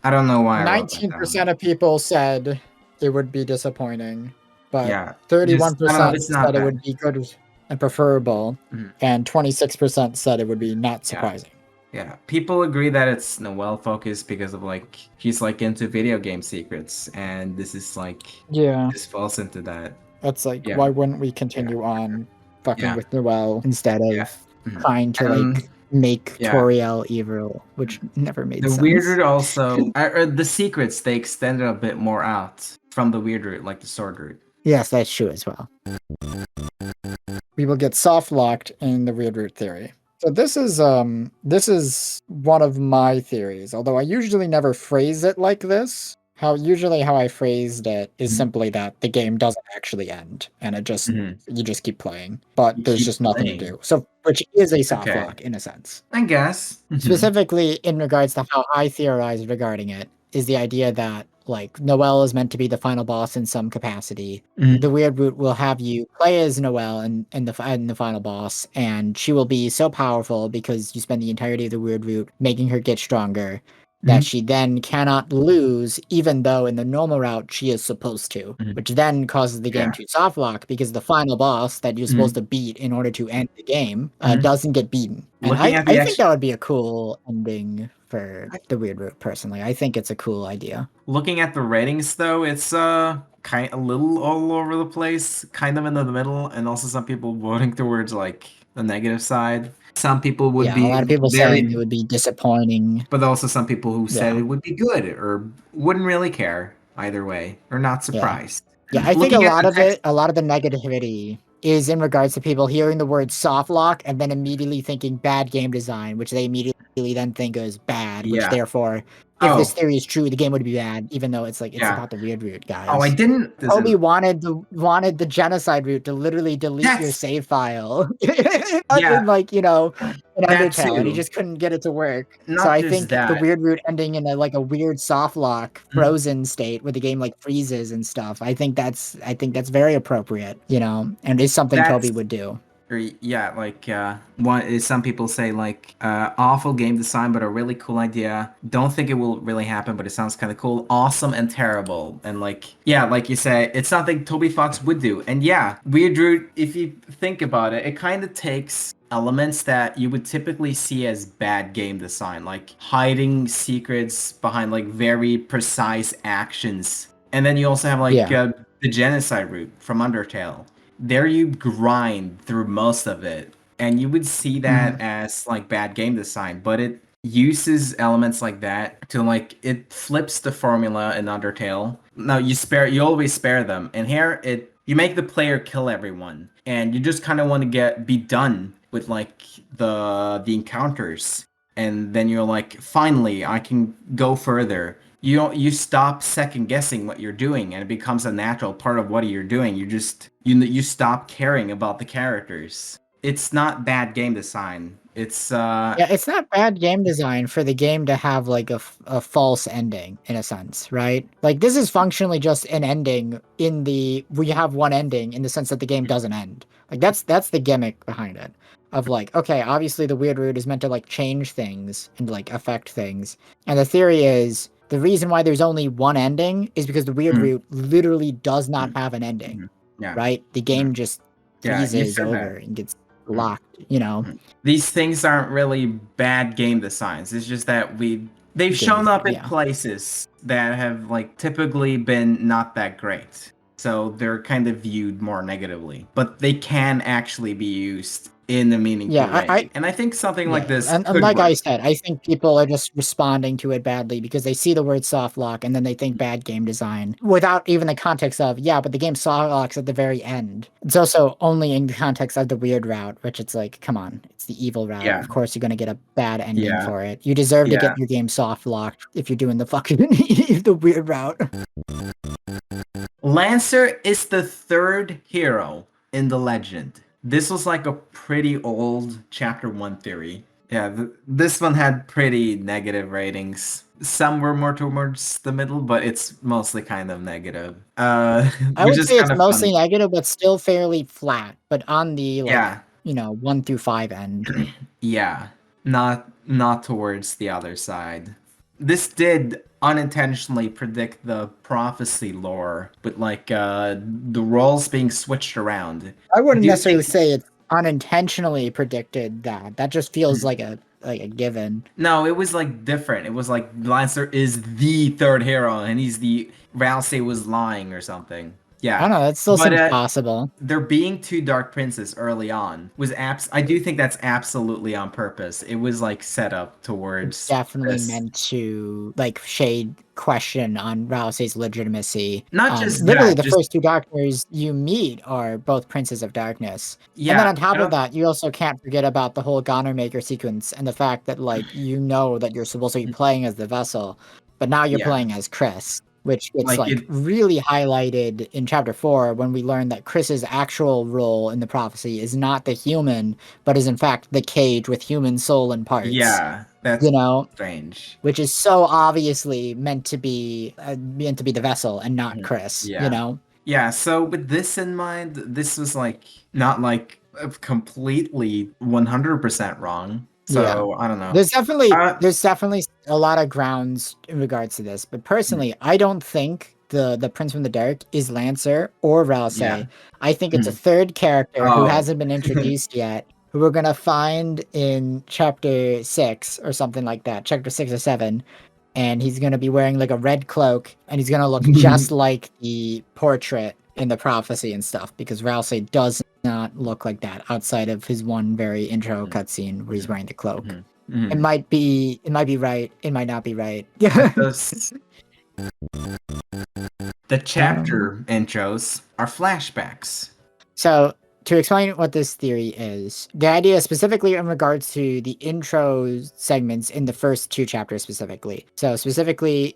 I don't know why. 19% of people said it would be disappointing, but 31% said it would be good and preferable, and 26% said it would be not surprising. Yeah, people agree that it's Noelle focused because of like she's like into video game secrets, and this is like this falls into that. That's like why wouldn't we continue on fucking with Noelle instead of trying to like make Toriel evil, which never made sense. The weird route also, or the secrets, they extended a bit more out from the weird route, like the sword route. Yes, that's true as well. We will get soft locked in the weird route theory. So this is one of my theories, although I usually never phrase it like this. How I phrased it is simply that the game doesn't actually end, and it just you just keep playing, but there's just nothing to do. So, which is a soft lock in a sense. I guess. Specifically in regards to how I theorized regarding it is the idea that like Noelle is meant to be the final boss in some capacity. The weird route will have you play as Noelle in the final boss, and she will be so powerful because you spend the entirety of the weird route making her get stronger that she then cannot lose, even though in the normal route she is supposed to, which then causes the game to soft lock because the final boss that you're supposed to beat in order to end the game doesn't get beaten. And I think that would be a cool ending for the weird route. Personally, I think it's a cool idea. Looking at the ratings, though, it's kind of a little all over the place, kind of in the middle, and also some people voting towards like the negative side. Some people would be a lot of people saying it would be disappointing, but also some people who said it would be good or wouldn't really care either way or not surprised. Yeah, I think a lot of the negativity is in regards to people hearing the word soft lock and then immediately thinking bad game design, which they immediately then think is bad, which therefore, if this theory is true, the game would be bad, even though it's like it's about the weird route, guys. Oh, I didn't. Toby wanted the genocide route to literally delete your save file. In like, in Undertale, and he just couldn't get it to work. So I think the weird route ending in a weird soft lock frozen state where the game like freezes and stuff. I think that's very appropriate, and is something Toby would do. One is some people say like awful game design but a really cool idea. Don't think it will really happen, but it sounds kind of cool. Awesome and terrible, and like you say, it's something Toby Fox would do. And weird route, if you think about it, it kind of takes elements that you would typically see as bad game design, like hiding secrets behind like very precise actions, and then you also have like the genocide route from Undertale. There you grind through most of it, and you would see that as like bad game design, but it uses elements like that to like it flips the formula in Undertale. No, you always spare them. And here you make the player kill everyone, and you just kind of want to be done with like the encounters, and then you're like, finally, I can go further. You stop second guessing what you're doing, and it becomes a natural part of what you're doing. You stop caring about the characters. It's not bad game design. It's it's not bad game design for the game to have like a false ending in a sense, right? Like this is functionally just an ending we have one ending in the sense that the game doesn't end. Like that's the gimmick behind it. Of like, okay, obviously the weird root is meant to like change things and like affect things. And the theory is the reason why there's only one ending is because the weird root literally does not have an ending. Yeah. Right? The game just freezes over and gets locked, you know. These things aren't really bad game designs. It's just that they've shown up in places that have like typically been not that great. So they're kind of viewed more negatively. But they can actually be used in a meaningful way. And I think something like this and like I said, I think people are just responding to it badly because they see the word soft lock and then they think bad game design without even the context of, but the game soft locks at the very end. It's also only in the context of the weird route, which it's like, come on, it's the evil route. Of course you're going to get a bad ending for it. You deserve to get your game soft locked if you're doing the fucking the weird route. Lancer is the third hero in the legend. This was like a pretty old Chapter 1 theory. Yeah, this one had pretty negative ratings. Some were more towards the middle, but it's mostly kind of negative. I would say it's mostly negative, but still fairly flat. But on the 1 through 5 end. Yeah, not towards the other side. This did unintentionally predict the prophecy lore, but like the roles being switched around. I wouldn't necessarily say it unintentionally predicted that. That just feels like a given. No, it was like different. It was like Lancer is the third hero, and Ralsei was lying or something. Yeah, I don't know. That still seems possible. There being 2 Dark Princes early on was I do think that's absolutely on purpose. It was like set up towards. It's definitely meant to like shade question on Ralsei's legitimacy. Not just literally the first 2 Darkners you meet are both Princes of Darkness. Yeah, and then on top of that, you also can't forget about the whole Goner Maker sequence and the fact that like that you're supposed to be playing as the vessel, but now you're playing as Chris. Which gets really highlighted in Chapter 4 when we learn that Chris's actual role in the prophecy is not the human, but is in fact the cage with human soul and parts. Yeah, that's strange. Which is so obviously meant to be the vessel and not Chris. Yeah. You know. Yeah. So with this in mind, this was like not like completely 100% wrong. So I don't know. There's definitely a lot of grounds in regards to this, but personally, I don't think the Prince from the Dark is Lancer or Ralsei. Yeah. I think it's a third character who hasn't been introduced yet, who we're gonna find in Chapter 6 or something like that, Chapter 6 or 7, and he's gonna be wearing like a red cloak, and he's gonna look just like the portrait in the prophecy and stuff, because Ralsei does not look like that outside of his one very intro cutscene where he's wearing the cloak. It might be right, it might not be right. The chapter intros are flashbacks. So to explain what this theory is, the idea specifically in regards to the intro segments in the first 2 chapters specifically. So specifically,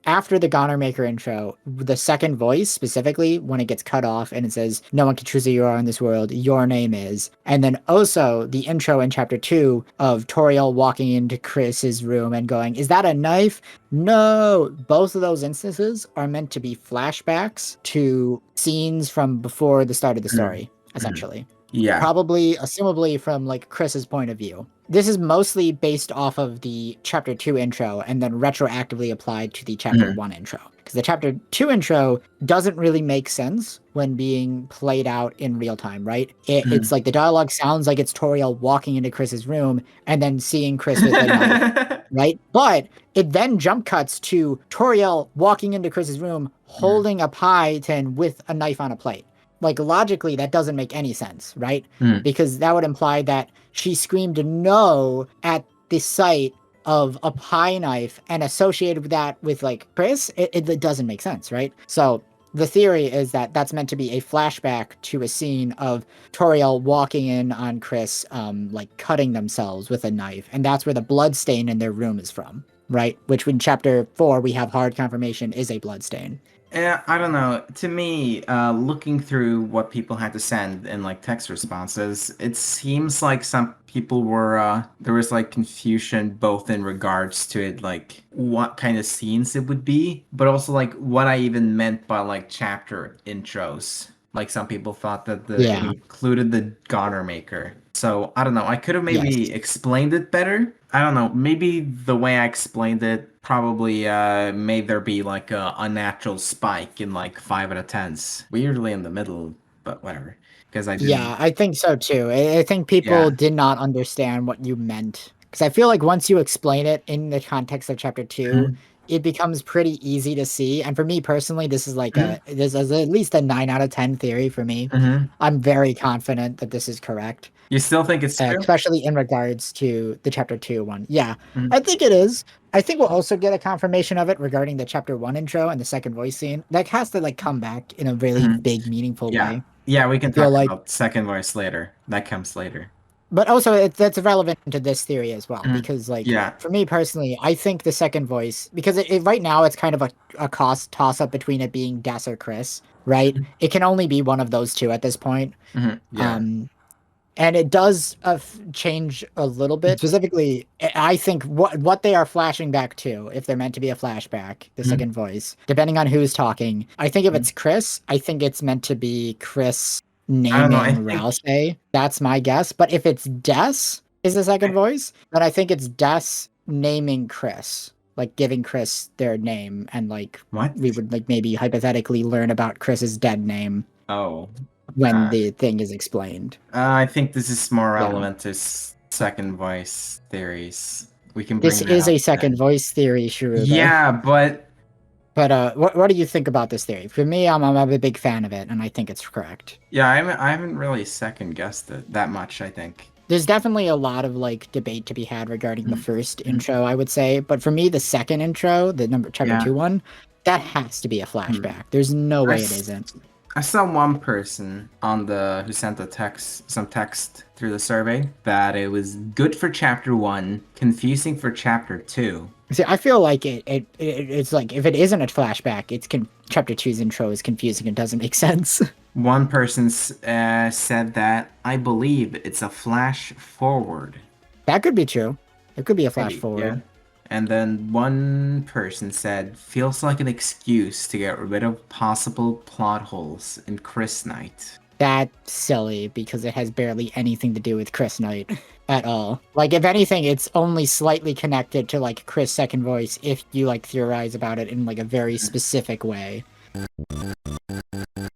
after the Goner Maker intro, the second voice specifically, when it gets cut off and it says, "No one can choose who you are in this world, your name is." And then also the intro in Chapter 2 of Toriel walking into Chris's room and going, "Is that a knife?" No! Both of those instances are meant to be flashbacks to scenes from before the start of the story. Essentially. Yeah. Probably, assumably from like Chris's point of view. This is mostly based off of the Chapter 2 intro and then retroactively applied to the Chapter 1 intro. Because the Chapter 2 intro doesn't really make sense when being played out in real time, right? It's like the dialogue sounds like it's Toriel walking into Chris's room and then seeing Chris with a knife, right? But it then jump cuts to Toriel walking into Chris's room holding a pie tin with a knife on a plate. Like, logically, that doesn't make any sense, right? Because that would imply that she screamed no at the sight of a pie knife and associated with that with like Chris, it doesn't make sense, right? So the theory is that that's meant to be a flashback to a scene of Toriel walking in on Chris, like cutting themselves with a knife, and that's where the blood stain in their room is from, right? Which in chapter 4 we have hard confirmation is a blood stain. Yeah, I don't know. To me, looking through what people had to send in like text responses, it seems like some people were there was like confusion both in regards to it, like what kind of scenes it would be, but also like what I even meant by like chapter intros. Like some people thought that it included the Garner Maker. So I don't know. I could have maybe explained it better. I don't know. Maybe the way I explained it probably made there be like a unnatural spike in like 5 out of 10s. Weirdly in the middle, but whatever. Because I didn't... Yeah, I think so too. I think people did not understand what you meant. Because I feel like once you explain it in the context of chapter 2, it becomes pretty easy to see. And for me personally, this is like this is at least a 9 out of 10 theory for me. I'm very confident that this is correct. You still think it's true? Especially in regards to the chapter 2 one. Yeah, I think it is. I think we'll also get a confirmation of it regarding the chapter 1 intro and the second voice scene. That has to like come back in a really big, meaningful way. Yeah, we can talk about second voice later. That comes later. But also, that's relevant to this theory as well, because, like, for me personally, I think the second voice, because right now it's kind of a toss-up between it being Des or Chris, right? It can only be one of those two at this point. And it does change a little bit. Specifically, I think what they are flashing back to, if they're meant to be a flashback, the second voice, depending on who's talking, I think if it's Chris, I think it's meant to be Chris naming Ralsei. That's my guess. But if it's Des is the second voice, then I think it's Des naming Chris, like giving Chris their name, and like we would like maybe hypothetically learn about Chris's dead name. When the thing is explained. I think this is more relevant to second voice theories. We can. This is a second voice theory, Shiruba. Yeah, but what do you think about this theory? For me, I'm a big fan of it, and I think it's correct. Yeah, I haven't really second guessed it that much. I think there's definitely a lot of like debate to be had regarding the first intro, I would say, but for me, the second intro, the chapter 2 one, that has to be a flashback. There's no way it isn't. I saw one person on who sent some text through the survey that it was good for chapter 1, confusing for chapter 2. See, I feel like it's like if it isn't a flashback, chapter 2's intro is confusing and doesn't make sense. One person said that I believe it's a flash forward. That could be true. It could be a flash forward. Yeah. And then one person said, feels like an excuse to get rid of possible plot holes in Chris Knight. That's silly, because it has barely anything to do with Chris Knight at all. Like, if anything, it's only slightly connected to, like, Chris' second voice if you, like, theorize about it in, like, a very specific way.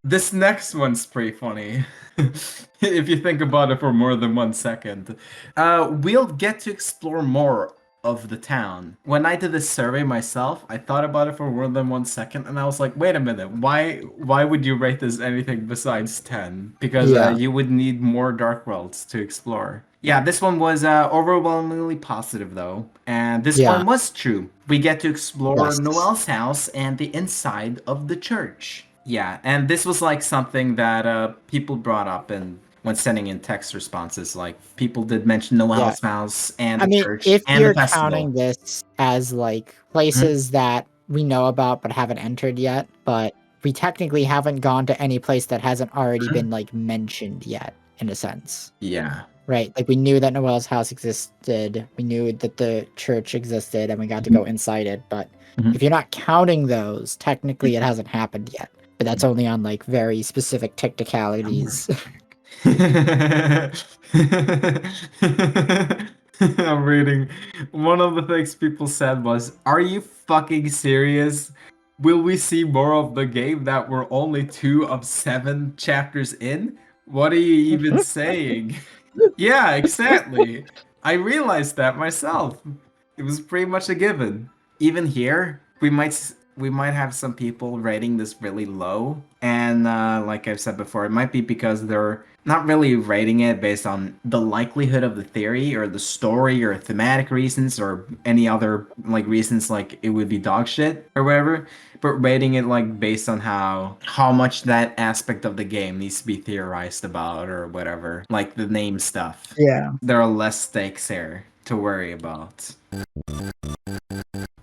This next one's pretty funny. If you think about it for more than 1 second. We'll get to explore more of the town. When I did this survey myself, I thought about it for more than 1 second, and I was like, wait a minute, why would you rate this anything besides 10? Because you would need more Dark Worlds to explore. Yeah, this one was overwhelmingly positive, though. And this one was true. We get to explore Noelle's house and the inside of the church. Yeah, and this was like something that people brought up when sending in text responses. Like, people did mention Noelle's house and the church and the festival. If you're counting this as like places that we know about but haven't entered yet, but we technically haven't gone to any place that hasn't already been like mentioned yet, in a sense. Yeah. Right, like we knew that Noelle's house existed, we knew that the church existed, and we got to go inside it, but if you're not counting those, technically it hasn't happened yet. But that's only on like very specific technicalities. I'm reading. One of the things people said was, are you fucking serious? Will we see more of the game that we're only 2 of 7 chapters in? What are you even saying? Yeah, exactly. I realized that myself. It was pretty much a given. Even here, we might we might have some people rating this really low. And like I've said before, it might be because they're not really rating it based on the likelihood of the theory or the story or thematic reasons or any other like reasons like it would be dog shit or whatever, but rating it like based on how much that aspect of the game needs to be theorized about or whatever, like the name stuff. Yeah. There are less stakes here to worry about.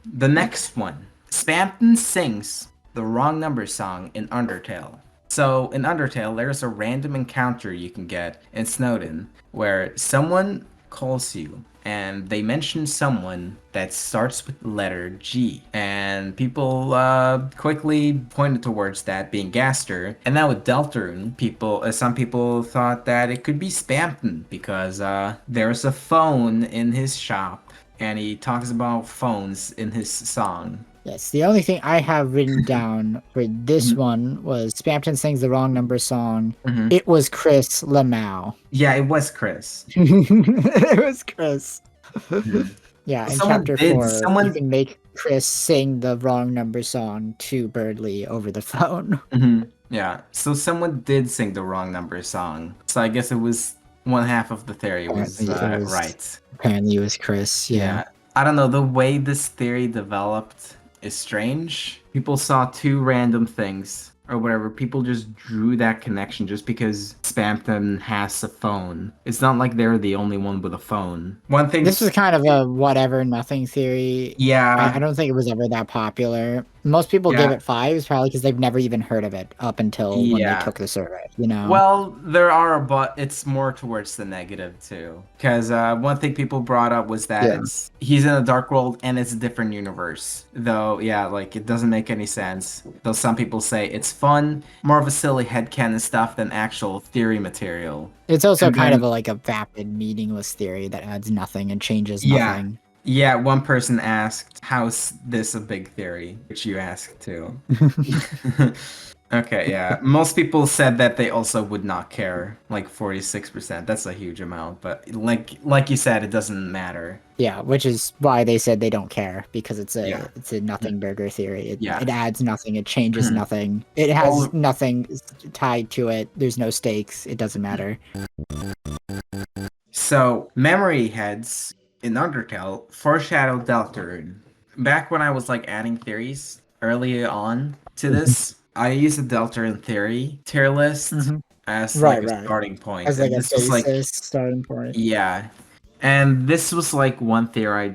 The next one. Spamton sings the wrong number song in Undertale. So in Undertale, there's a random encounter you can get in Snowden where someone calls you and they mention someone that starts with the letter G. And people quickly pointed towards that being Gaster. And now with Deltarune, some people thought that it could be Spamton because there's a phone in his shop and he talks about phones in his song. Yes, the only thing I have written down for this one was Spamton sings the wrong number song. It was Chris Lamau. Yeah, it was Chris. It was Chris. Yeah, in chapter 4, you can make Chris sing the wrong number song to Berdly over the phone. Yeah, so someone did sing the wrong number song. So I guess it was one half of the theory was right. Apparently it was Chris, yeah. I don't know, the way this theory developed is strange. People saw two random things or whatever. People just drew that connection just because Spamton has a phone. It's not like they're the only one with a phone. One thing. This was kind of a whatever nothing theory. Yeah. I don't think it was ever that popular. Most people gave it 5s probably because they've never even heard of it up until when they took the survey, you know? Well, there are, but it's more towards the negative too. Because one thing people brought up was that he's in a dark world and it's a different universe. Though, like it doesn't make any sense. Though some people say it's fun, more of a silly headcanon stuff than actual theory material. It's also kind of a vapid, meaningless theory that adds nothing and changes nothing. Yeah, one person asked, how's this a big theory? Which you asked too. Okay, yeah. Most people said that they also would not care, like 46%. That's a huge amount, but like you said, it doesn't matter. Yeah, which is why they said they don't care, because it's a nothing burger theory. It adds nothing, it changes nothing. It has nothing tied to it. There's no stakes. It doesn't matter. So, memory heads in Undertale foreshadow Deltarune. Back when I was adding theories early on to this, I used a Deltarune theory tier list as a starting point. As a basis starting point. Yeah. And this was one theory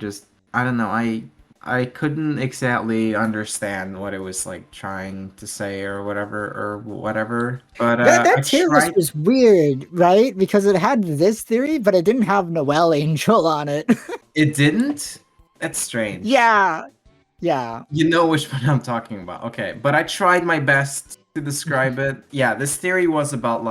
I don't know, I couldn't exactly understand what it was trying to say or whatever. But that tier list was weird, right? Because it had this theory, but it didn't have Noelle Angel on it. It didn't? That's strange. Yeah. You know which one I'm talking about. Okay, but I tried my best to describe it. Yeah, this theory was about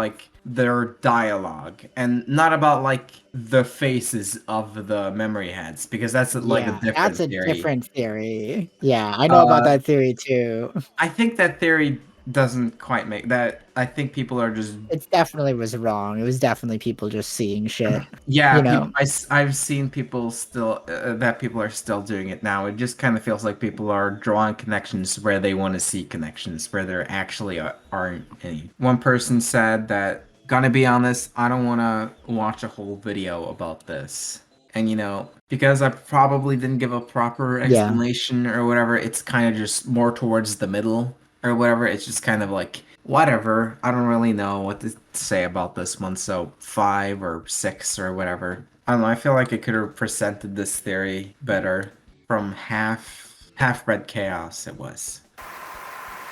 their dialogue and not about the faces of the memory heads, because that's a different theory. Yeah, I know about that theory too. I think that theory doesn't quite make that. I think people are just. It definitely was wrong. It was definitely people just seeing shit. Yeah, you know? I've seen people still that people are still doing it now. It just kind of feels like people are drawing connections where they want to see connections, where there actually aren't any. One person said that, gonna be honest, I don't want to watch a whole video about this. And because I probably didn't give a proper explanation or whatever, it's kind of just more towards the middle or whatever. It's just kind of whatever. I don't really know what to say about this one, so 5 or 6 or whatever. I don't know, I feel like it could have presented this theory better. From half-bred chaos it was.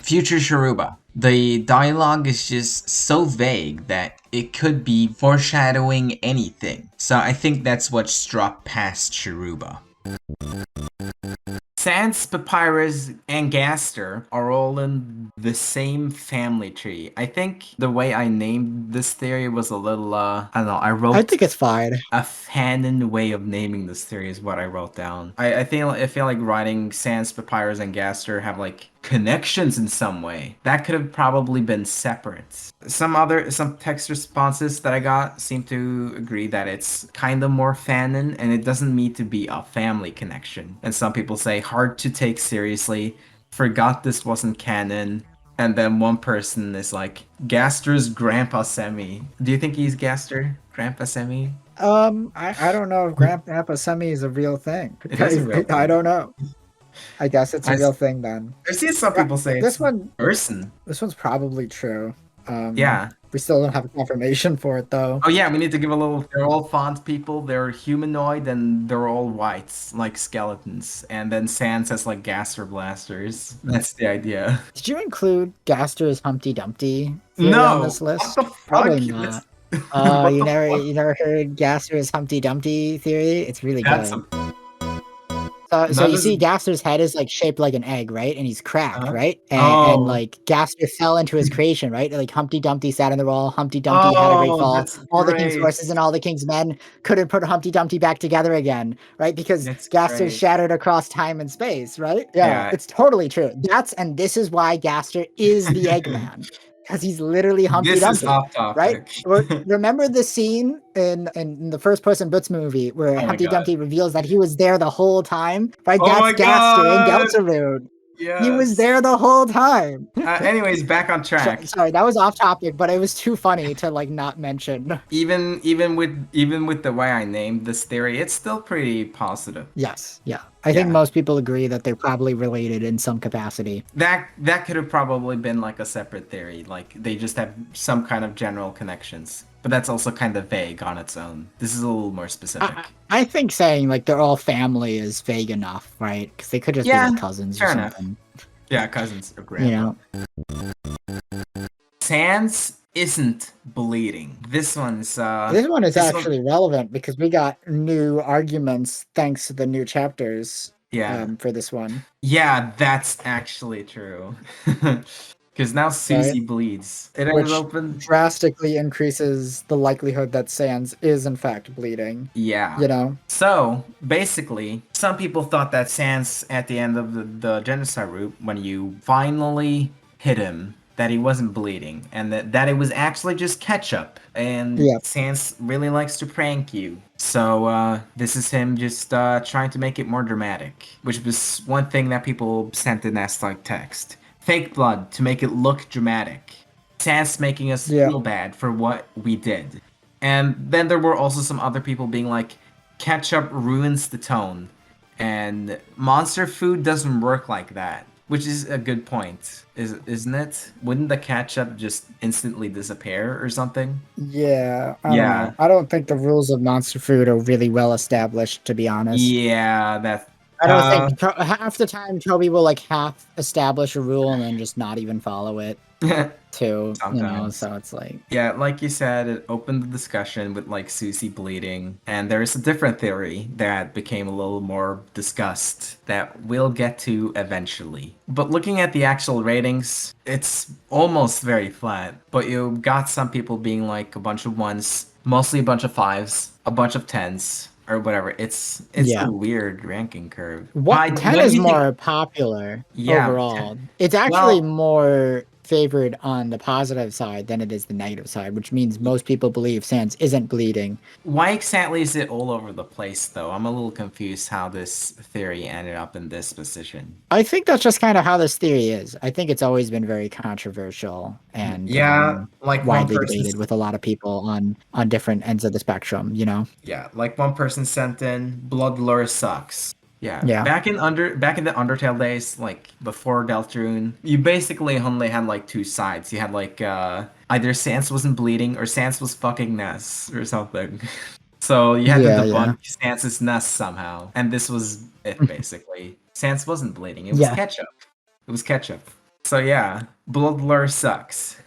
Future Shiruba. The dialogue is just so vague that it could be foreshadowing anything. So I think that's what struck past Shiruba. Sans, Papyrus, and Gaster are all in the same family tree. I think the way I named this theory was a little, I don't know, I think it's fine. A fanon way of naming this theory is what I wrote down. I feel like writing Sans, Papyrus, and Gaster have connections in some way. That could have probably been separate. Some text responses that I got seem to agree that it's kind of more fanon and it doesn't need to be a family connection. And some people say hard to take seriously, forgot this wasn't canon. And then one person is like, Gaster's Grandpa Semi. Do you think he's Gaster? Grandpa Semi? I don't know if Grandpa Semi is a real thing. It is a real thing. I don't know. I guess it's a real thing then. I've seen some people say this it's one person. This one's probably true. Yeah. We still don't have confirmation for it though. Oh yeah, we need to give a little. They're all font people. They're humanoid and they're all whites, like skeletons. And then Sans has like Gaster blasters. That's the idea. Did you include Gaster's Humpty Dumpty No. on this list? What the fuck? Probably not. You never heard Gaster's Humpty Dumpty theory? It's really good. So you see Gaster's head is like shaped like an egg, right? And he's cracked, right? And like Gaster fell into his creation, right? Like Humpty Dumpty sat on the wall, Humpty Dumpty had a great fall. All the king's horses and all the king's men couldn't put Humpty Dumpty back together again, right? Because Gaster shattered across time and space, right? Yeah, it's totally true. This is why Gaster is the Eggman. Because he's literally Humpty Dumpty, right? Remember the scene in the first person Boots movie where Humpty Dumpty reveals that he was there the whole time? Right? That's Gaster in Deltarune. Yes. He was there the whole time. Anyways, back on track. Sorry, that was off topic, but it was too funny to like not mention. Even with the way I named this theory, it's still pretty positive. Yes, yeah. I think most people agree that they're probably related in some capacity. That could have probably been like a separate theory, like they just have some kind of general connections. But that's also kind of vague on its own. This is a little more specific. I think saying like they're all family is vague enough, right? Because they could just be like cousins or something. Enough. Yeah, cousins or grandpa. Sans isn't bleeding. This one is actually relevant because we got new arguments thanks to the new chapters. For this one. Yeah, that's actually true. Because now Susie bleeds. Which drastically increases the likelihood that Sans is in fact bleeding. Yeah. You know? So, basically, some people thought that Sans, at the end of the genocide route, when you finally hit him, that he wasn't bleeding. And that it was actually just ketchup. And Sans really likes to prank you. So, this is him just trying to make it more dramatic. Which was one thing that people sent in as like text. Fake blood to make it look dramatic. Sans making us feel bad for what we did. And then there were also some other people being like, ketchup ruins the tone. And monster food doesn't work like that. Which is a good point, isn't it? Wouldn't the ketchup just instantly disappear or something? Yeah. I don't think the rules of monster food are really well established, to be honest. Yeah, I don't think half the time Toby will like half establish a rule and then just not even follow it too. Sometimes. So it's like like you said, it opened the discussion with like Susie bleeding, and there's a different theory that became a little more discussed that we'll get to eventually. But looking at the actual ratings, it's almost very flat. But you got some people being like a bunch of ones, mostly a bunch of fives, a bunch of tens. Or whatever. It's a weird ranking curve. 10 is more popular overall. 10. It's actually more favored on the positive side than it is the negative side, which means most people believe Sans isn't bleeding. Why exactly is it all over the place, though? I'm a little confused how this theory ended up in this position. I think that's just kind of how this theory is. I think it's always been very controversial and widely debated with a lot of people on different ends of the spectrum, you know? Yeah, like one person sent in, blood lure sucks. Yeah. Back in the Undertale days, like before Deltarune, you basically only had like two sides. You had like either Sans wasn't bleeding or Sans was fucking Ness or something. So you had to debunk Sans's Ness somehow. And this was it basically. Sans wasn't bleeding. It was ketchup. It was ketchup. So yeah, blood lure sucks.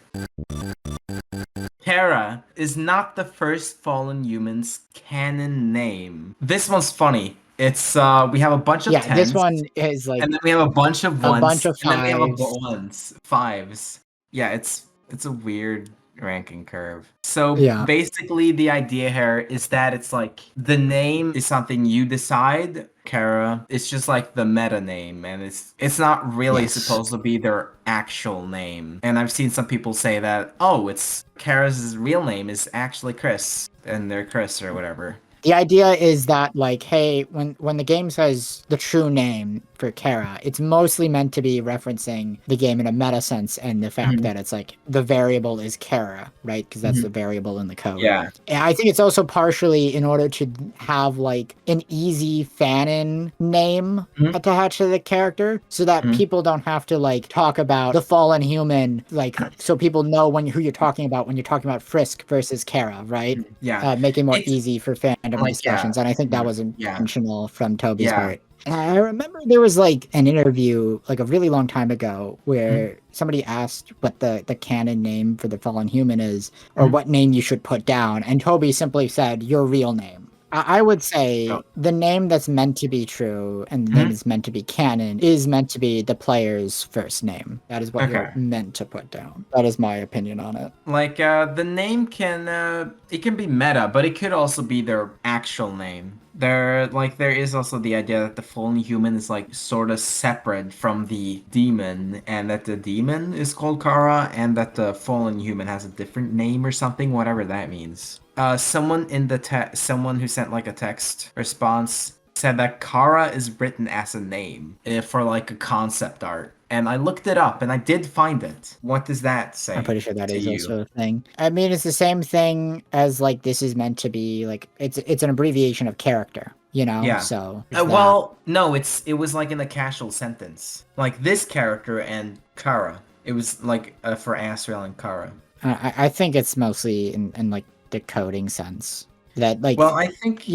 Chara is not the first fallen human's canon name. This one's funny. It's we have a bunch of tens. This one is like, and then we have a bunch of ones, a bunch of fives. And then we have fives. Yeah, it's a weird ranking curve. So basically, the idea here is that it's like the name is something you decide. Chara, it's just like the meta name, and it's not really supposed to be their actual name. And I've seen some people say that it's Chara's real name is actually Chris, and they're Chris or whatever. The idea is that, like, hey, when the game says the true name for Chara, it's mostly meant to be referencing the game in a meta sense and the fact that it's like the variable is Chara, right? Because that's the variable in the code. Yeah. And I think it's also partially in order to have like an easy fanon name attached to the character, so that people don't have to like talk about the fallen human, like so people know who you're talking about when you're talking about Frisk versus Chara, right? Yeah. Making more easy for fandom like, discussions, and I think that was Yeah. intentional from Toby's part. And I remember there was like an interview like a really long time ago where somebody asked what the canon name for the fallen human is, or what name you should put down, and Toby simply said your real name. I would say the name that's meant to be true and the name that's meant to be canon is meant to be the player's first name. That is what you're meant to put down. That is my opinion on it. Like, the name can, it can be meta, but it could also be their actual name. There is also the idea that the fallen human is like sort of separate from the demon, and that the demon is called Chara, and that the fallen human has a different name or something, whatever that means. Someone in the someone who sent like a text response said that Chara is written as a name for like a concept art. And I looked it up and I did find it. What does that say? I'm pretty sure that is also a thing. I mean, it's the same thing as like this is meant to be like it's an abbreviation of character, you know? Yeah. So well, no, it was like in a casual sentence. Like this character and Chara. It was like for Asriel and Chara. I think it's mostly in like the coding sense. That like I think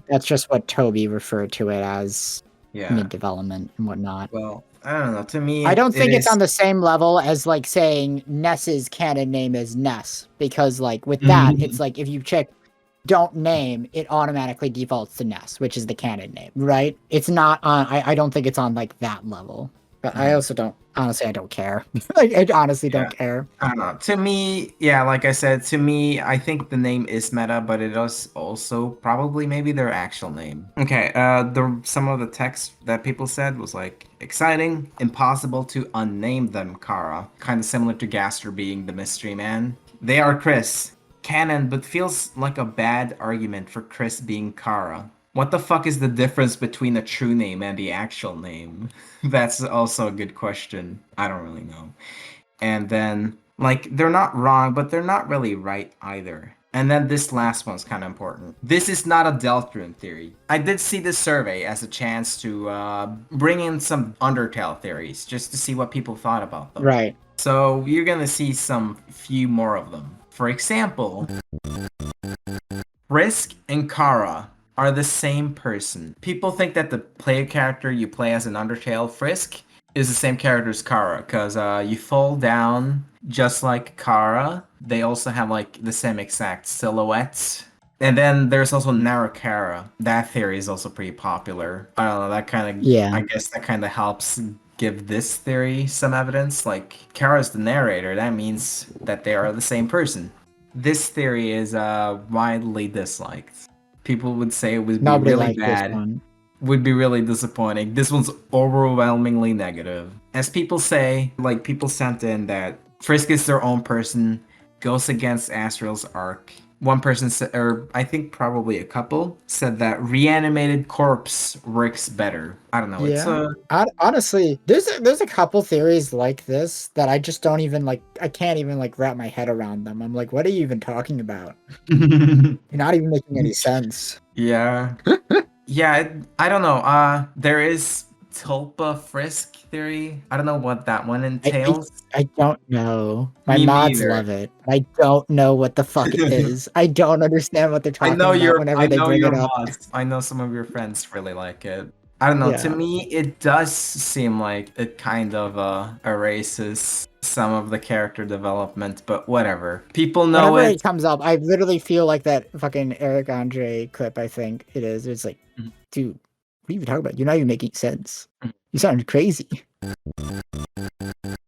that's just what Toby referred to it as mid-development and whatnot. Well, I don't know. To me, I don't think it's on the same level as like saying Ness's canon name is Ness, because like with that, it's like if you check don't name, it automatically defaults to Ness, which is the canon name, right? It's not on. I don't think it's on like that level. But I also don't. Honestly, I don't care. Like, I honestly don't care. I don't know. To me, like I said, I think the name is meta, but it is also probably maybe their actual name. Okay, some of the text that people said was like, exciting, impossible to unname them, Chara. Kind of similar to Gaster being the mystery man. They are Chris. Canon, but feels like a bad argument for Chris being Chara. What the fuck is the difference between a true name and the actual name? That's also a good question. I don't really know. And then, like, they're not wrong, but they're not really right either. And then this last one's kind of important. This is not a Deltarune theory. I did see this survey as a chance to bring in some Undertale theories, just to see what people thought about them. Right. So you're gonna see few more of them. For example, Frisk and Chara are the same person. People think that the player character you play as an Undertale, Frisk, is the same character as Chara, because you fall down just like Chara. They also have like the same exact silhouettes. And then there's also Nara-Chara. That theory is also pretty popular. I don't know, that kind of, I guess that kind of helps give this theory some evidence. Like, Chara's the narrator, that means that they are the same person. This theory is widely disliked. People would say it would be really bad. Would be really disappointing. This one's overwhelmingly negative. As people say, like people sent in that Frisk is their own person, goes against Asriel's arc. One person said, or I think probably a couple, said that reanimated corpse works better. I don't know. Yeah. Honestly, there's a couple theories like this that I just don't even like. I can't even like wrap my head around them. I'm like, what are you even talking about? You're not even making any sense. Yeah. Yeah, I don't know. There is Tulpa Frisk theory. I don't know what that one entails. I don't know. My mods love it. I don't know what the fuck it is. I don't understand what they're talking about whenever they bring it up. Mods. I know some of your friends really like it. I don't know. Yeah. To me, it does seem like it kind of erases some of the character development, but whatever. People know whenever it comes up, I literally feel like that fucking Eric Andre clip, I think it is. It's like, dude, what are you even talking about? You're not even making sense. You sound crazy.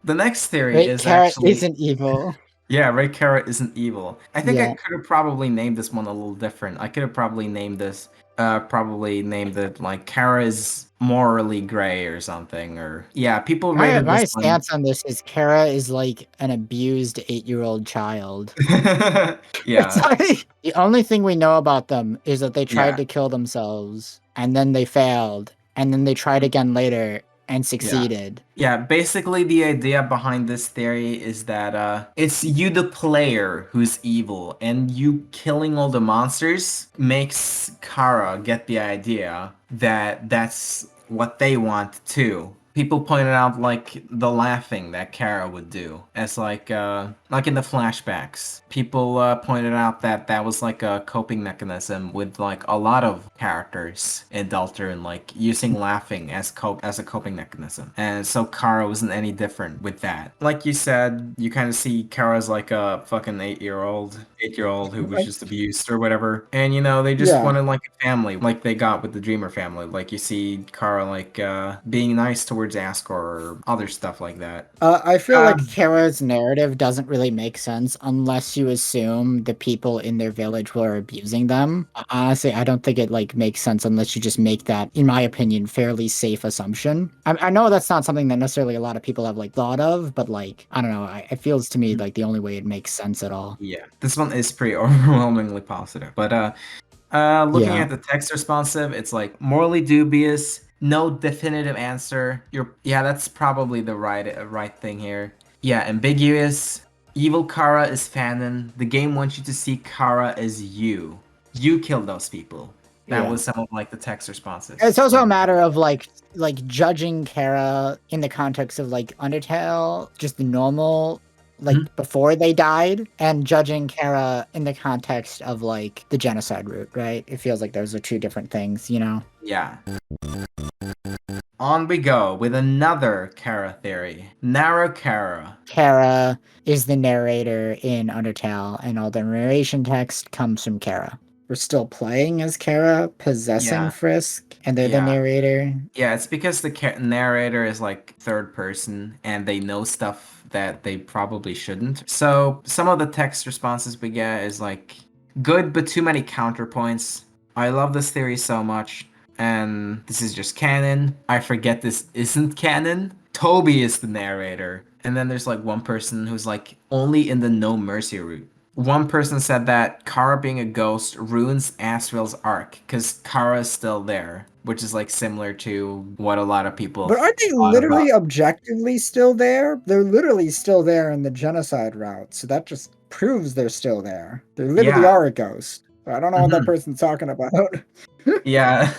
The next theory is Kart isn't evil. Yeah, Ray Kara isn't evil. I think I Yeah. could have probably named this one a little different. I could have probably named this, probably named it like Kara is morally gray or something. Or yeah, people My rated my this one. stance on this is Kara is like an abused 8-year-old child. It's Yeah, like the only thing we know about them is that they tried yeah, to kill themselves and then they failed and then they tried again later and yeah. succeeded. Yeah, basically the idea behind this theory is that it's you the player who's evil, and you killing all the monsters makes Kara get the idea that that's what they want too. People pointed out like the laughing that Kara would do as like in the flashbacks. People pointed out that that was like a coping mechanism with like a lot of characters in Deltarune, like using laughing as a coping mechanism. And so Kara wasn't any different with that. Like you said, you kind of see Kara as like a fucking 8-year-old who was Like, just abused or whatever. And you know, they just yeah. wanted like a family, like they got with the Dreamer family. Like you see Kara like being nice towards Askor or other stuff like that. I feel like Um, Kara's narrative doesn't really make sense unless you assume the people in their village were abusing them. Honestly, I don't think it like makes sense unless you just make that, in my opinion, fairly safe assumption. I know that's not something that necessarily a lot of people have like thought of, but like I don't know, it feels to me like the only way it makes sense at all. Yeah, this one is pretty overwhelmingly positive. But looking Yeah, at the text responsive, it's like morally dubious, no definitive answer. Yeah, that's probably the right thing here. Yeah, ambiguous. Evil Kara is fanon. The game wants you to see Kara as you. You killed those people. That yeah. was some of like the text responses. It's also a matter of like judging Kara in the context of like Undertale, just the normal like Mhm. before they died, and judging Kara in the context of like the genocide route, right? It feels like those are two different things, you know? Yeah. On we go with another Kara theory. Nara-Chara. Kara is the narrator in Undertale, and all the narration text comes from Kara. We're still playing as Kara, possessing Yeah, Frisk, and they're the yeah. narrator. Yeah, it's because the narrator is like third person and they know stuff that they probably shouldn't. So some of the text responses we get is like good but too many counterpoints. I love this theory so much, and this is just canon. I forget this isn't canon. Toby is the narrator. And then there's like one person who's like only in the no mercy route. One person said that Kara being a ghost ruins Asriel's arc because Kara is still there, which is like similar to what a lot of people But aren't they thought about. literally objectively still there? They're literally still there in the genocide route, so that just proves they're still there. They literally Yeah. are a ghost. I don't know what that Mhm. person's talking about. Yeah.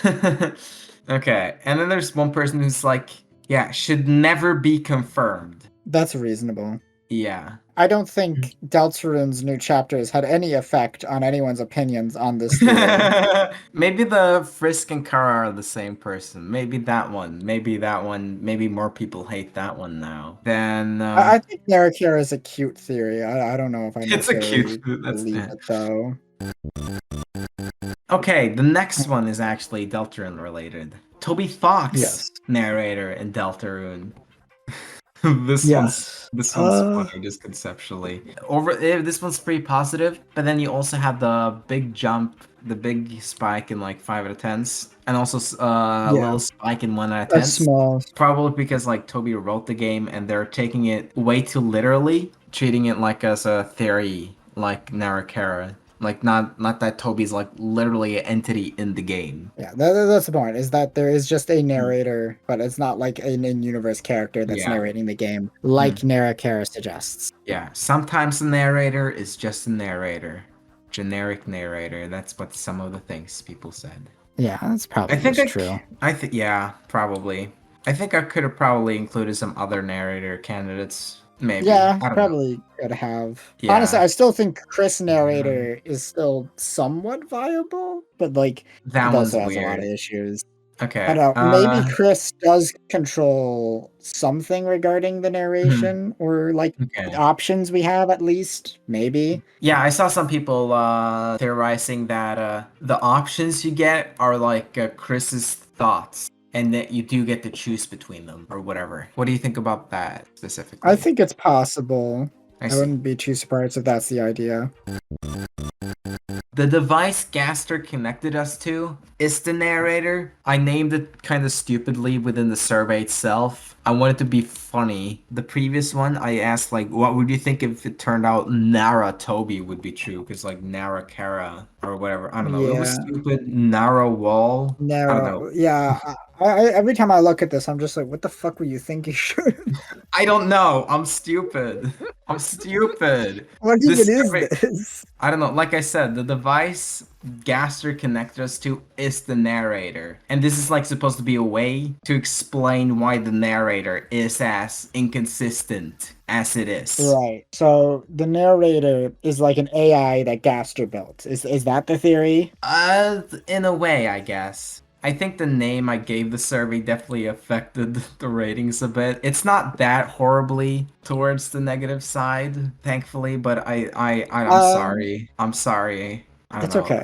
Okay. And then there's one person who's like, yeah, should never be confirmed. That's reasonable. Yeah. I don't think Deltarune's new chapters had any effect on anyone's opinions on this theory. Maybe the Frisk and Chara are the same person. Maybe that one. Maybe that one. Maybe more people hate that one now. Then I think Nara-Chara is a cute theory. I don't know if I it's a cute. necessarily That's believe it though. okay. The next one is actually Deltarune related. Toby Fox Yes. narrator in Deltarune. Yes. This one's funny just conceptually. This one's pretty positive, but then you also have the big jump, the big spike in like 5 out of 10s, and also a Yeah. little spike in 1 out of A 10s. small. Probably because like Toby wrote the game and they're taking it way too literally, treating it like as a theory, like Nara-Chara. Like not that Toby's like literally an entity in the game. Yeah, that's the point, is that there is just a narrator, but it's not like an in-universe character that's Yeah. narrating the game, like Nara-Chara suggests. Yeah, sometimes the narrator is just a narrator. Generic narrator. That's what some of the things people said. Yeah, that's probably true. I think yeah, probably. I think I could have probably included some other narrator candidates. Maybe. Yeah, I don't know. probably could have. Yeah. Honestly, I still think Chris narrator is still somewhat viable, but like That it one's also has a lot weird. of issues. Okay. I don't know. Maybe Chris does control something regarding the narration or like okay. options we have at least. Maybe. Yeah, I saw some people theorizing that the options you get are like Chris's thoughts, and that you do get to choose between them or whatever. What do you think about that specifically? I think it's possible. I I see. wouldn't be too surprised if that's the idea. The device Gaster connected us to is the narrator. I named it kind of stupidly within the survey itself. I wanted to be funny. The previous one, I asked, like, what would you think if it turned out Nara-Toby would be true? Because, like, Nara-Chara or whatever. I don't know. It was Yeah. stupid. Nara-Wall. I don't know. Narrow. Yeah. I every time I look at this, I'm just like, what the fuck were you thinking? I don't know. I'm stupid. I'm stupid. What This even is survey- this? I don't know. Like I said, the device Gaster connected us to is the narrator. And this is like supposed to be a way to explain why the narrator is as inconsistent as it is. Right. So the narrator is like an AI that Gaster built. Is that the theory? In a way, I guess. I think the name I gave the survey definitely affected the ratings a bit. It's not that horribly towards the negative side, thankfully, but I'm sorry. I'm sorry. I don't It's know. okay.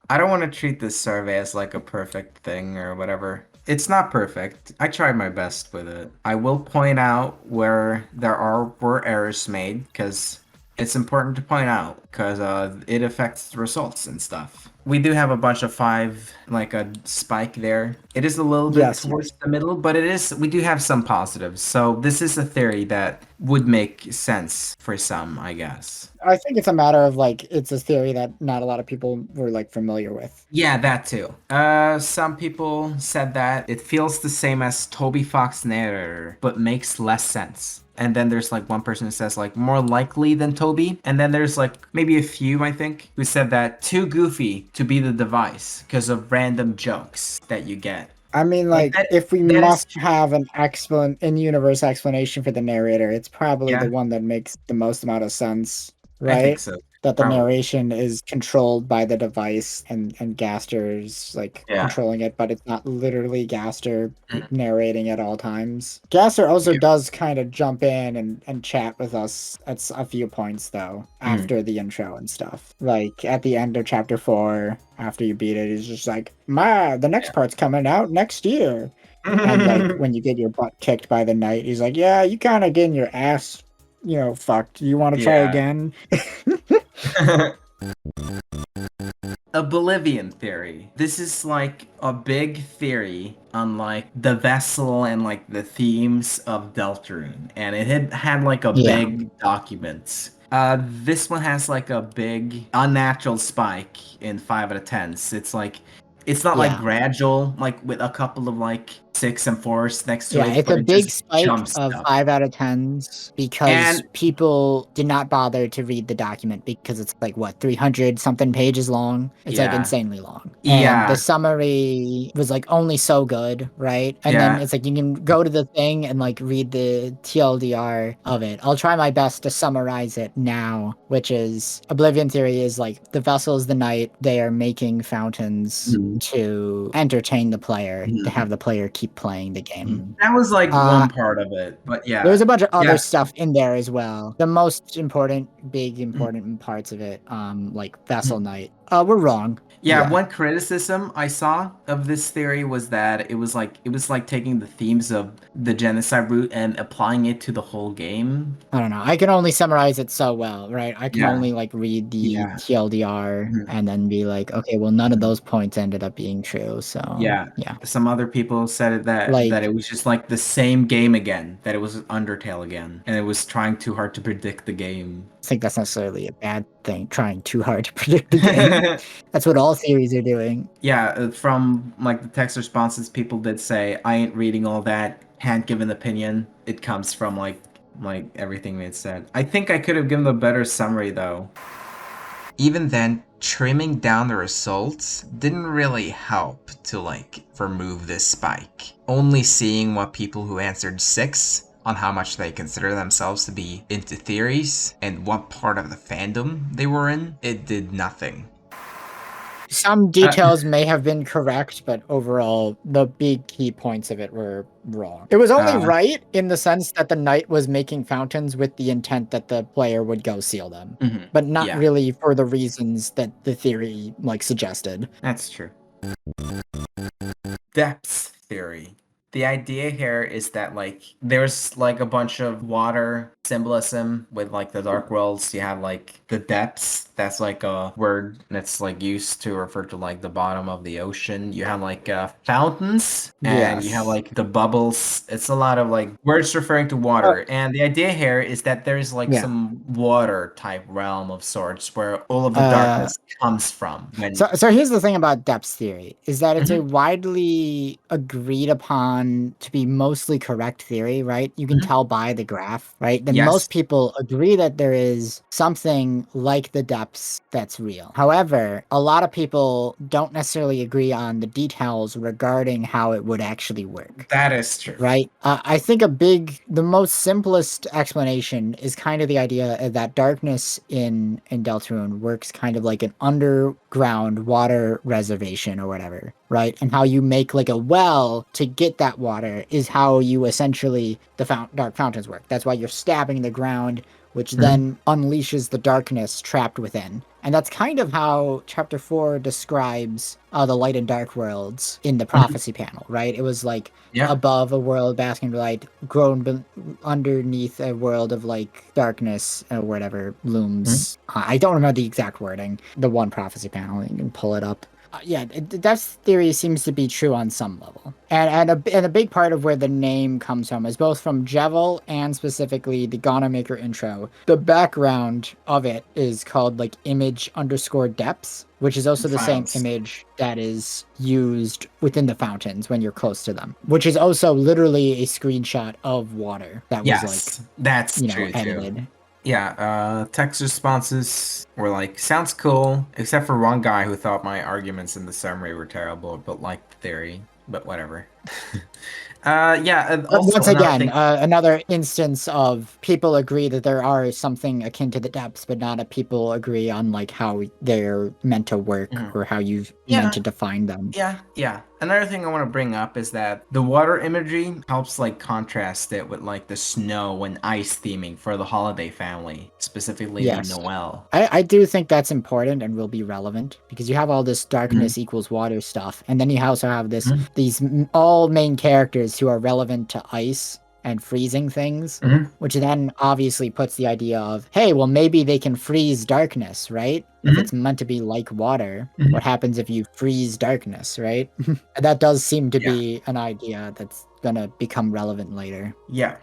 I don't want to treat this survey as like a perfect thing or whatever. It's not perfect. I tried my best with it. I will point out where were errors made because it's important to point out because it affects the results and stuff. We do have a bunch of 5, like a spike there. It is a little bit Yes, towards the middle, but we do have some positives. So this is a theory that would make sense for some, I guess. I think it's a matter of like it's a theory that not a lot of people were like familiar with. Yeah, that too. Some people said that it feels the same as Toby Fox Narrator, but makes less sense. And then there's like one person who says like more likely than Toby. And then there's like maybe a few, I think, who said that too goofy to be the device because of random jokes that you get. I mean, like, if we that must have an in-universe explanation for the narrator, it's probably Yeah. the one that makes the most amount of sense, I right? think so. That the Probably. narration is controlled by the device and Gaster's like Yeah. controlling it, but it's not literally Gaster Mhm. narrating at all times. Gaster also Yeah. does kind of jump in and chat with us at a few points though, after the intro and stuff. Like at the end of chapter 4, after you beat it, he's just like, the next part's coming out next year. And like when you get your butt kicked by the knight, he's like, yeah, you kind of getting your ass, fucked. You want to try Yeah. again? Oblivion Theory. This is like a big theory on like the vessel and like the themes of Deltarune, and it had like a big document. This one has like a big unnatural spike in 5 out of 10s. It's not like gradual, like with a couple of like 6 and 4s next to it. Yeah, it's but a it big just spike jumps of up. 5 out of 10s because people did not bother to read the document because it's like, what, 300 something pages long? It's like Yeah. insanely long. Yeah. And the summary was like only so good, right? And then it's like you can go to the thing and like read the TLDR of it. I'll try my best to summarize it now, which is Oblivion Theory is like the vessel is the night. They are making fountains to entertain the player, to have the player keep playing the game. That was like one part of it, but yeah. There's a bunch of other stuff in there as well. The most important parts of it, like Vessel Knight. We're wrong. Yeah, one criticism I saw of this theory was that it was like taking the themes of the genocide route and applying it to the whole game. I don't know. I can only summarize it so well, right? I can Yeah. only like read the Yeah. TLDR and then be like, okay, well, none of those points ended up being true. So Yeah. Some other people said that Like- that it was just like the same game again, that it was Undertale again, and it was trying too hard to predict the game. I think that's necessarily a bad thing, trying too hard to predict the game. That's what all theories are doing. Yeah, from like the text responses, people did say, I ain't reading all that, can't give an opinion. It comes from like everything they said. I think I could have given a better summary though. Even then, trimming down the results didn't really help to like remove this spike. Only seeing what people who answered 6 on how much they consider themselves to be into theories and what part of the fandom they were in, it did nothing. Some details may have been correct, but overall, the big key points of it were wrong. It was only right in the sense that the knight was making fountains with the intent that the player would go seal them, but not really for the reasons that the theory like suggested. That's true. Depth theory. The idea here is that like there's like a bunch of water symbolism with like the dark worlds. You have like the depths. That's like a word that's like used to refer to like the bottom of the ocean. You have like fountains, and you have Yes. like the bubbles. It's a lot of like words referring to water. And the idea here is that there's like Yeah. some water type realm of sorts where all of the Uh, darkness comes from. When So here's the thing about depth theory, is that it's a Mhm. widely agreed upon to be mostly correct theory, right? You can Mhm. tell by the graph, right? Then Yes. most people agree that there is something like the depths that's real. However, a lot of people don't necessarily agree on the details regarding how it would actually work. That is true. Right. I think the most simplest explanation is kind of the idea that darkness in Deltarune works kind of like an underground water reservation or whatever, right? And how you make like a well to get that water is how you essentially dark fountains work. That's why you're stabbing the ground, which then unleashes the darkness trapped within. And that's kind of how Chapter 4 describes the light and dark worlds in the prophecy panel, right? It was like above a world basking in light, grown underneath a world of like darkness or whatever looms. I don't remember the exact wording. The one prophecy panel, you can pull it up. Depth theory seems to be true on some level, and a big part of where the name comes from is both from Jevil and specifically the Ghana Maker intro. The background of it is called like image_depths, which is also the same image that is used within the fountains when you're close to them, which is also literally a screenshot of water that was like that's edited. Too. Yeah, text responses were like, sounds cool, except for one guy who thought my arguments in the summary were terrible, but liked the theory, but whatever. Also once again, another instance of people agree that there are something akin to the depths, but not that people agree on like how they're meant to work or how you've meant to define them. Yeah. Another thing I want to bring up is that the water imagery helps like contrast it with like the snow and ice theming for the holiday family, specifically Noelle. I do think that's important and will be relevant because you have all this darkness equals water stuff, and then you also have these all main characters who are relevant to ice and freezing things, which then obviously puts the idea of, hey, well, maybe they can freeze darkness, right? If it's meant to be like water, what happens if you freeze darkness, right? That does seem to be an idea that's gonna become relevant later. Yeah.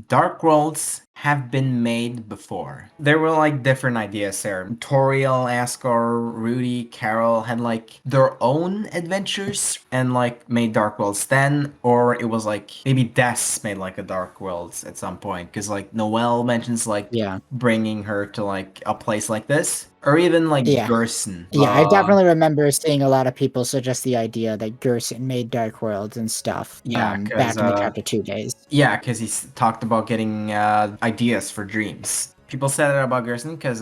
Dark worlds have been made before. There were like different ideas there. Toriel, Asgore, Rudy, Carol had like their own adventures and like made dark worlds then, or it was like maybe Des made like a dark worlds at some point because like Noelle mentions like bringing her to like a place like this. Or even like Gerson. Yeah, I definitely remember seeing a lot of people suggest the idea that Gerson made Dark Worlds and stuff back in the Chapter 2 days. Yeah, because he talked about getting ideas for dreams. People said that about Gerson because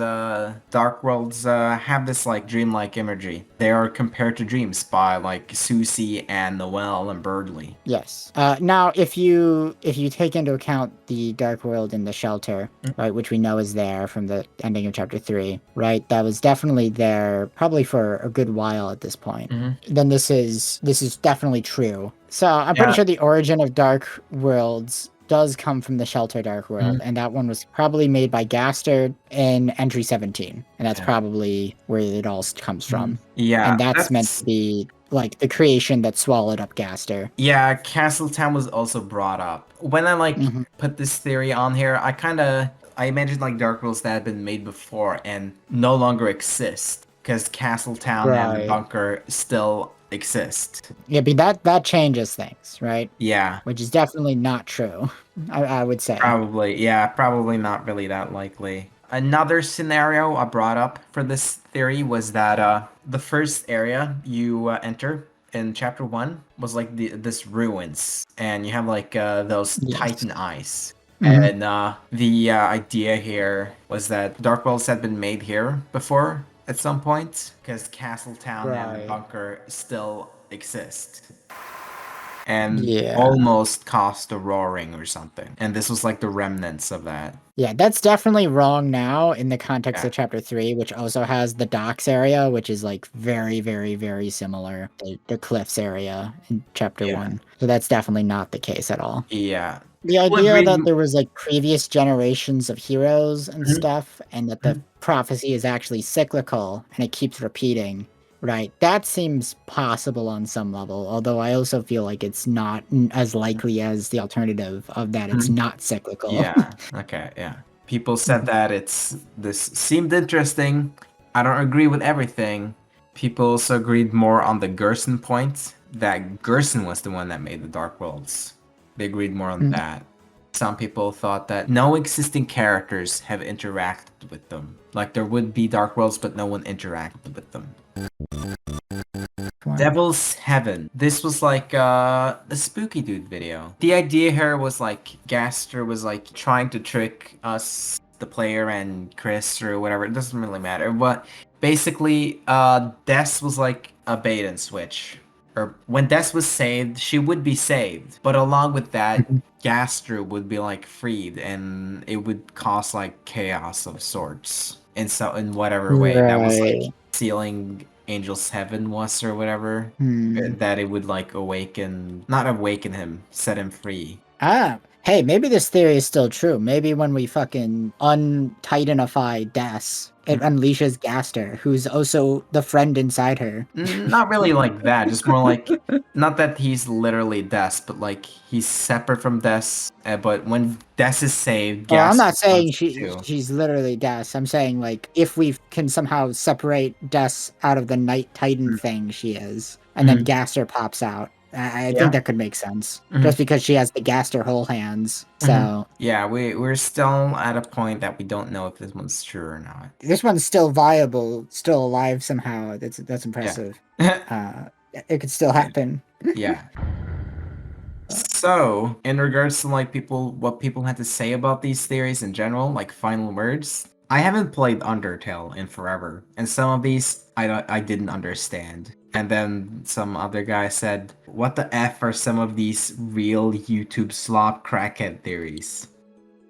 Dark Worlds have this like dreamlike imagery. They are compared to dreams by like Susie and Noelle and Berdly. Yes. Now, if you take into account the Dark World in the shelter, right, which we know is there from the ending of Chapter 3, right, that was definitely there probably for a good while at this point. Then this is definitely true. So I'm pretty sure the origin of Dark Worlds does come from the Shelter Dark World, and that one was probably made by Gaster in Entry 17, and that's probably where it all comes from. Yeah, and that's meant to be like the creation that swallowed up Gaster. Yeah, Castletown was also brought up. When I like put this theory on here, I imagined like Dark Worlds that had been made before and no longer exist because Castletown and the bunker still exist. Yeah, but that changes things, right? Yeah. Which is definitely not true, I would say. Probably not really that likely. Another scenario I brought up for this theory was that the first area you enter in Chapter 1 was like this ruins, and you have like those Titan eyes. And the idea here was that Dark Worlds had been made here before at some point, because Castletown and the bunker still exist. And almost caused a roaring or something. And this was like the remnants of that. Yeah, that's definitely wrong now in the context of Chapter 3, which also has the docks area, which is like very, very, very similar to the cliffs area in Chapter 1. So that's definitely not the case at all. Yeah. The People idea agreed- that there was like previous generations of heroes and Mhm. stuff, and that the prophecy is actually cyclical and it keeps repeating, right? That seems possible on some level, although I also feel like it's not as likely as the alternative of that it's Mhm. not cyclical. Yeah. Okay. Yeah. People said that this seemed interesting. I don't agree with everything. People also agreed more on the Gerson point, that Gerson was the one that made the Dark Worlds. They agreed more on Mm. that. Some people thought that no existing characters have interacted with them. Like there would be Dark Worlds, but no one interacted with them. Devil's Heaven. This was like a spooky dude video. The idea here was like Gaster was like trying to trick us, the player, and Chris or whatever. It doesn't really matter. But basically, Des was like a bait and switch. Or when Des was saved, she would be saved. But along with that, Gaster would be like freed, and it would cause like chaos of sorts. In whatever way that was like Right. sealing Angel's Heaven was or whatever, Hmm. that it would like not awaken him, set him free. Ah, hey, maybe this theory is still true. Maybe when we fucking untitanify Des, it unleashes Gaster, who's also the friend inside her. Not really like that, just more like, not that he's literally Des, but like he's separate from Des, but when Des is saved, Well, I'm Gaster not saying comes too. she's literally Des. I'm saying like if we can somehow separate Des out of the Night Titan thing she is, and then Gaster pops out. I Yeah. think that could make sense. Mhm. Just because she has the Gaster whole hands. So Yeah, we're still at a point that we don't know if this one's true or not. this one's still viable, still alive somehow. That's impressive. It could still happen. Yeah. So, in regards to like what people had to say about these theories in general, like final words, I haven't played Undertale in forever, and some of these I didn't understand. And then some other guy said, "What the f are some of these real YouTube slop crackhead theories?"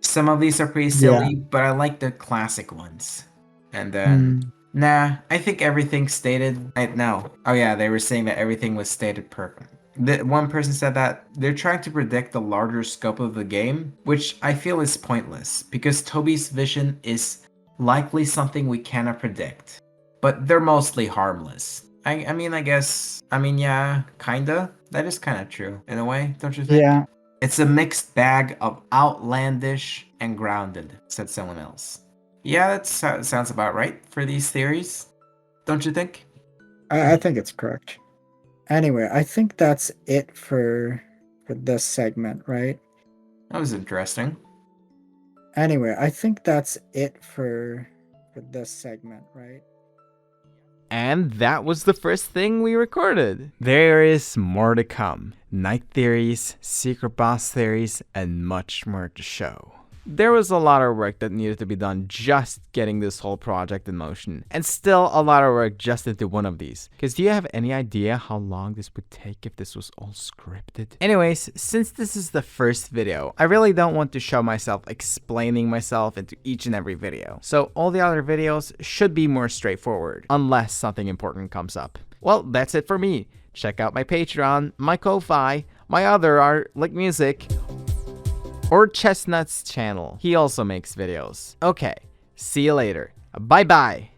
Some of these are pretty silly, but I like the classic ones. And then, nah, I think everything stated. No. Oh yeah, they were saying that everything was stated perfect. One person said that they're trying to predict the larger scope of the game, which I feel is pointless, because Toby's vision is likely something we cannot predict. But they're mostly harmless. I mean, yeah, kinda. That is kinda true, in a way, don't you think? Yeah. It's a mixed bag of outlandish and grounded, said someone else. Yeah, that sounds about right for these theories, don't you think? I think it's correct. Anyway, I think that's it for this segment, right? That was interesting. Anyway, I think that's it for this segment, right? And that was the first thing we recorded. There is more to come. Night theories, secret boss theories, and much more to show. There was a lot of work that needed to be done just getting this whole project in motion, and still a lot of work just into one of these. Because do you have any idea how long this would take if this was all scripted? Anyways, since this is the first video, I really don't want to show myself explaining myself into each and every video. So all the other videos should be more straightforward, unless something important comes up. Well, that's it for me. Check out my Patreon, my Ko-Fi, my other art, like music, or Chestnut's channel. He also makes videos. Okay, see you later. Bye bye.